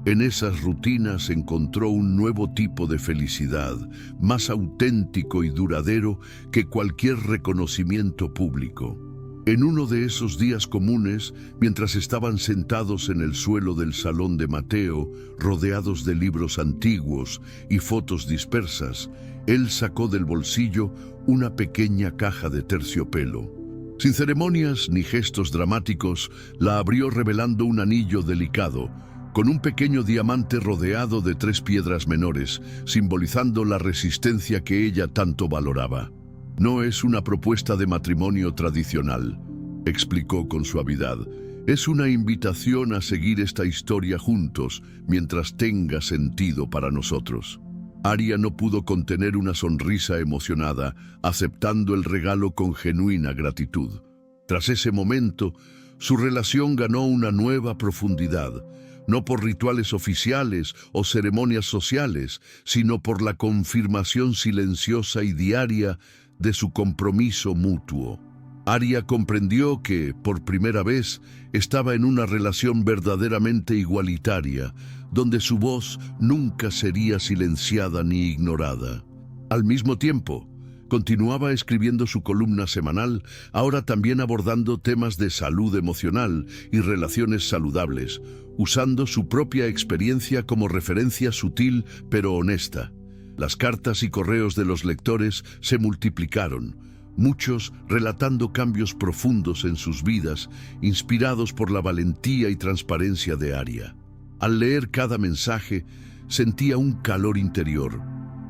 En esas rutinas encontró un nuevo tipo de felicidad, más auténtico y duradero que cualquier reconocimiento público. En uno de esos días comunes, mientras estaban sentados en el suelo del salón de Mateo, rodeados de libros antiguos y fotos dispersas, él sacó del bolsillo una pequeña caja de terciopelo. Sin ceremonias ni gestos dramáticos, la abrió revelando un anillo delicado, con un pequeño diamante rodeado de 3 piedras menores, simbolizando la resistencia que ella tanto valoraba. No es una propuesta de matrimonio tradicional, explicó con suavidad. Es una invitación a seguir esta historia juntos mientras tenga sentido para nosotros. Aria no pudo contener una sonrisa emocionada, aceptando el regalo con genuina gratitud. Tras ese momento, su relación ganó una nueva profundidad, no por rituales oficiales o ceremonias sociales, sino por la confirmación silenciosa y diaria de su compromiso mutuo. Aria comprendió que, por primera vez, estaba en una relación verdaderamente igualitaria, donde su voz nunca sería silenciada ni ignorada. Al mismo tiempo, continuaba escribiendo su columna semanal, ahora también abordando temas de salud emocional y relaciones saludables, usando su propia experiencia como referencia sutil pero honesta. Las cartas y correos de los lectores se multiplicaron, muchos relatando cambios profundos en sus vidas, inspirados por la valentía y transparencia de Aria. Al leer cada mensaje, sentía un calor interior,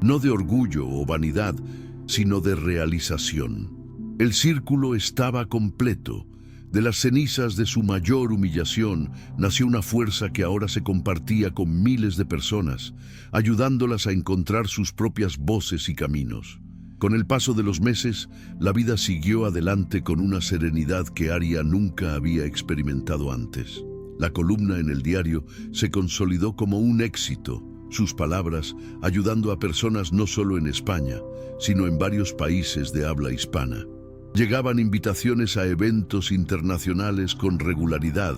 no de orgullo o vanidad, sino de realización. El círculo estaba completo. De las cenizas de su mayor humillación nació una fuerza que ahora se compartía con miles de personas, ayudándolas a encontrar sus propias voces y caminos. Con el paso de los meses, la vida siguió adelante con una serenidad que Aria nunca había experimentado antes. La columna en el diario se consolidó como un éxito, sus palabras ayudando a personas no solo en España, sino en varios países de habla hispana. Llegaban invitaciones a eventos internacionales con regularidad,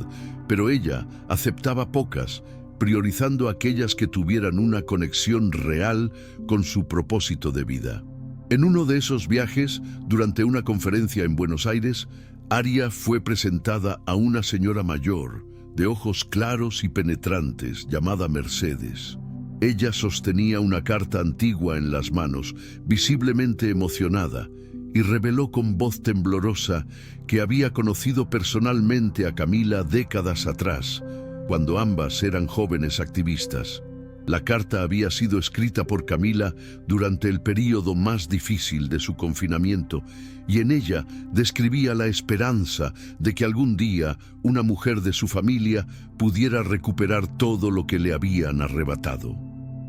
pero ella aceptaba pocas, priorizando aquellas que tuvieran una conexión real con su propósito de vida. En uno de esos viajes, durante una conferencia en Buenos Aires, Aria fue presentada a una señora mayor, de ojos claros y penetrantes, llamada Mercedes. Ella sostenía una carta antigua en las manos, visiblemente emocionada, y reveló con voz temblorosa que había conocido personalmente a Camila décadas atrás, cuando ambas eran jóvenes activistas. La carta había sido escrita por Camila durante el período más difícil de su confinamiento, y en ella describía la esperanza de que algún día una mujer de su familia pudiera recuperar todo lo que le habían arrebatado.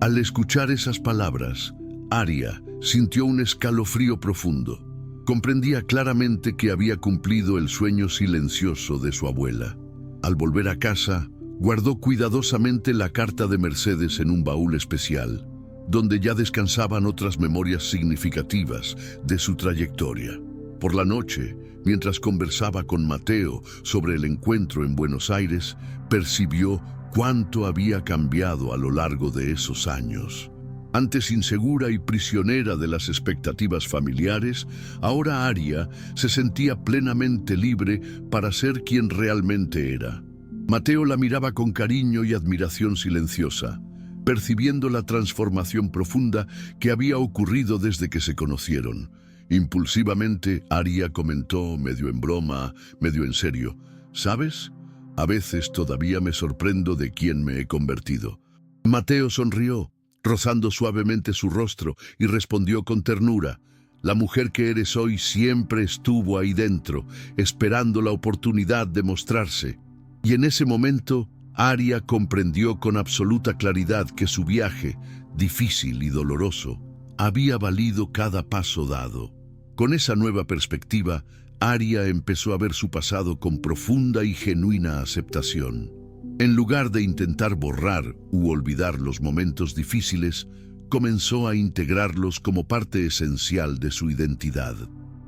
Al escuchar esas palabras, Aria sintió un escalofrío profundo. Comprendía claramente que había cumplido el sueño silencioso de su abuela. Al volver a casa, guardó cuidadosamente la carta de Mercedes en un baúl especial, donde ya descansaban otras memorias significativas de su trayectoria. Por la noche, mientras conversaba con Mateo sobre el encuentro en Buenos Aires, percibió cuánto había cambiado a lo largo de esos años. Antes insegura y prisionera de las expectativas familiares, ahora Aria se sentía plenamente libre para ser quien realmente era. Mateo la miraba con cariño y admiración silenciosa, percibiendo la transformación profunda que había ocurrido desde que se conocieron. Impulsivamente, Aria comentó, medio en broma, medio en serio: ¿sabes? A veces todavía me sorprendo de quién me he convertido. Mateo sonrió, rozando suavemente su rostro, y respondió con ternura: la mujer que eres hoy siempre estuvo ahí dentro, esperando la oportunidad de mostrarse. Y en ese momento, Aria comprendió con absoluta claridad que su viaje, difícil y doloroso, había valido cada paso dado. Con esa nueva perspectiva, Aria empezó a ver su pasado con profunda y genuina aceptación. En lugar de intentar borrar u olvidar los momentos difíciles, comenzó a integrarlos como parte esencial de su identidad.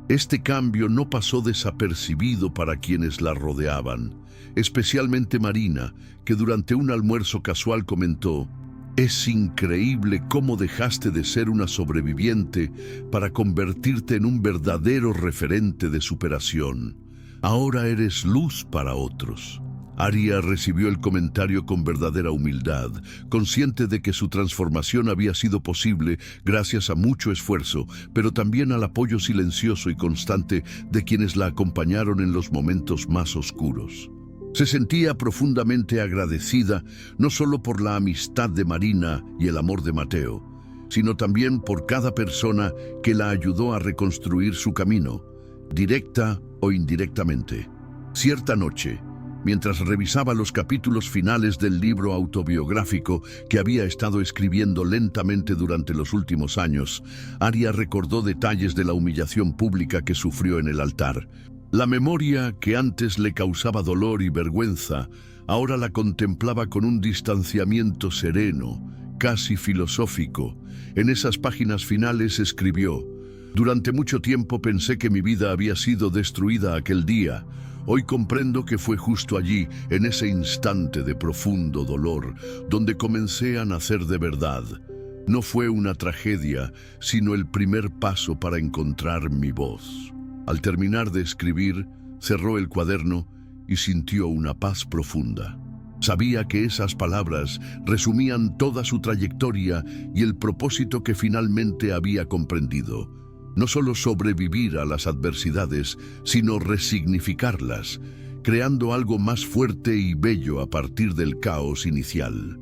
Este cambio no pasó desapercibido para quienes la rodeaban, especialmente Marina, que durante un almuerzo casual comentó: «Es increíble cómo dejaste de ser una sobreviviente para convertirte en un verdadero referente de superación. Ahora eres luz para otros». Aria recibió el comentario con verdadera humildad, consciente de que su transformación había sido posible gracias a mucho esfuerzo, pero también al apoyo silencioso y constante de quienes la acompañaron en los momentos más oscuros. Se sentía profundamente agradecida no solo por la amistad de Marina y el amor de Mateo, sino también por cada persona que la ayudó a reconstruir su camino, directa o indirectamente. Cierta noche, mientras revisaba los capítulos finales del libro autobiográfico que había estado escribiendo lentamente durante los últimos años, Aria recordó detalles de la humillación pública que sufrió en el altar. La memoria que antes le causaba dolor y vergüenza, ahora la contemplaba con un distanciamiento sereno, casi filosófico. En esas páginas finales escribió: «Durante mucho tiempo pensé que mi vida había sido destruida aquel día. Hoy comprendo que fue justo allí, en ese instante de profundo dolor, donde comencé a nacer de verdad. No fue una tragedia, sino el primer paso para encontrar mi voz». Al terminar de escribir, cerró el cuaderno y sintió una paz profunda. Sabía que esas palabras resumían toda su trayectoria y el propósito que finalmente había comprendido: no solo sobrevivir a las adversidades, sino resignificarlas, creando algo más fuerte y bello a partir del caos inicial.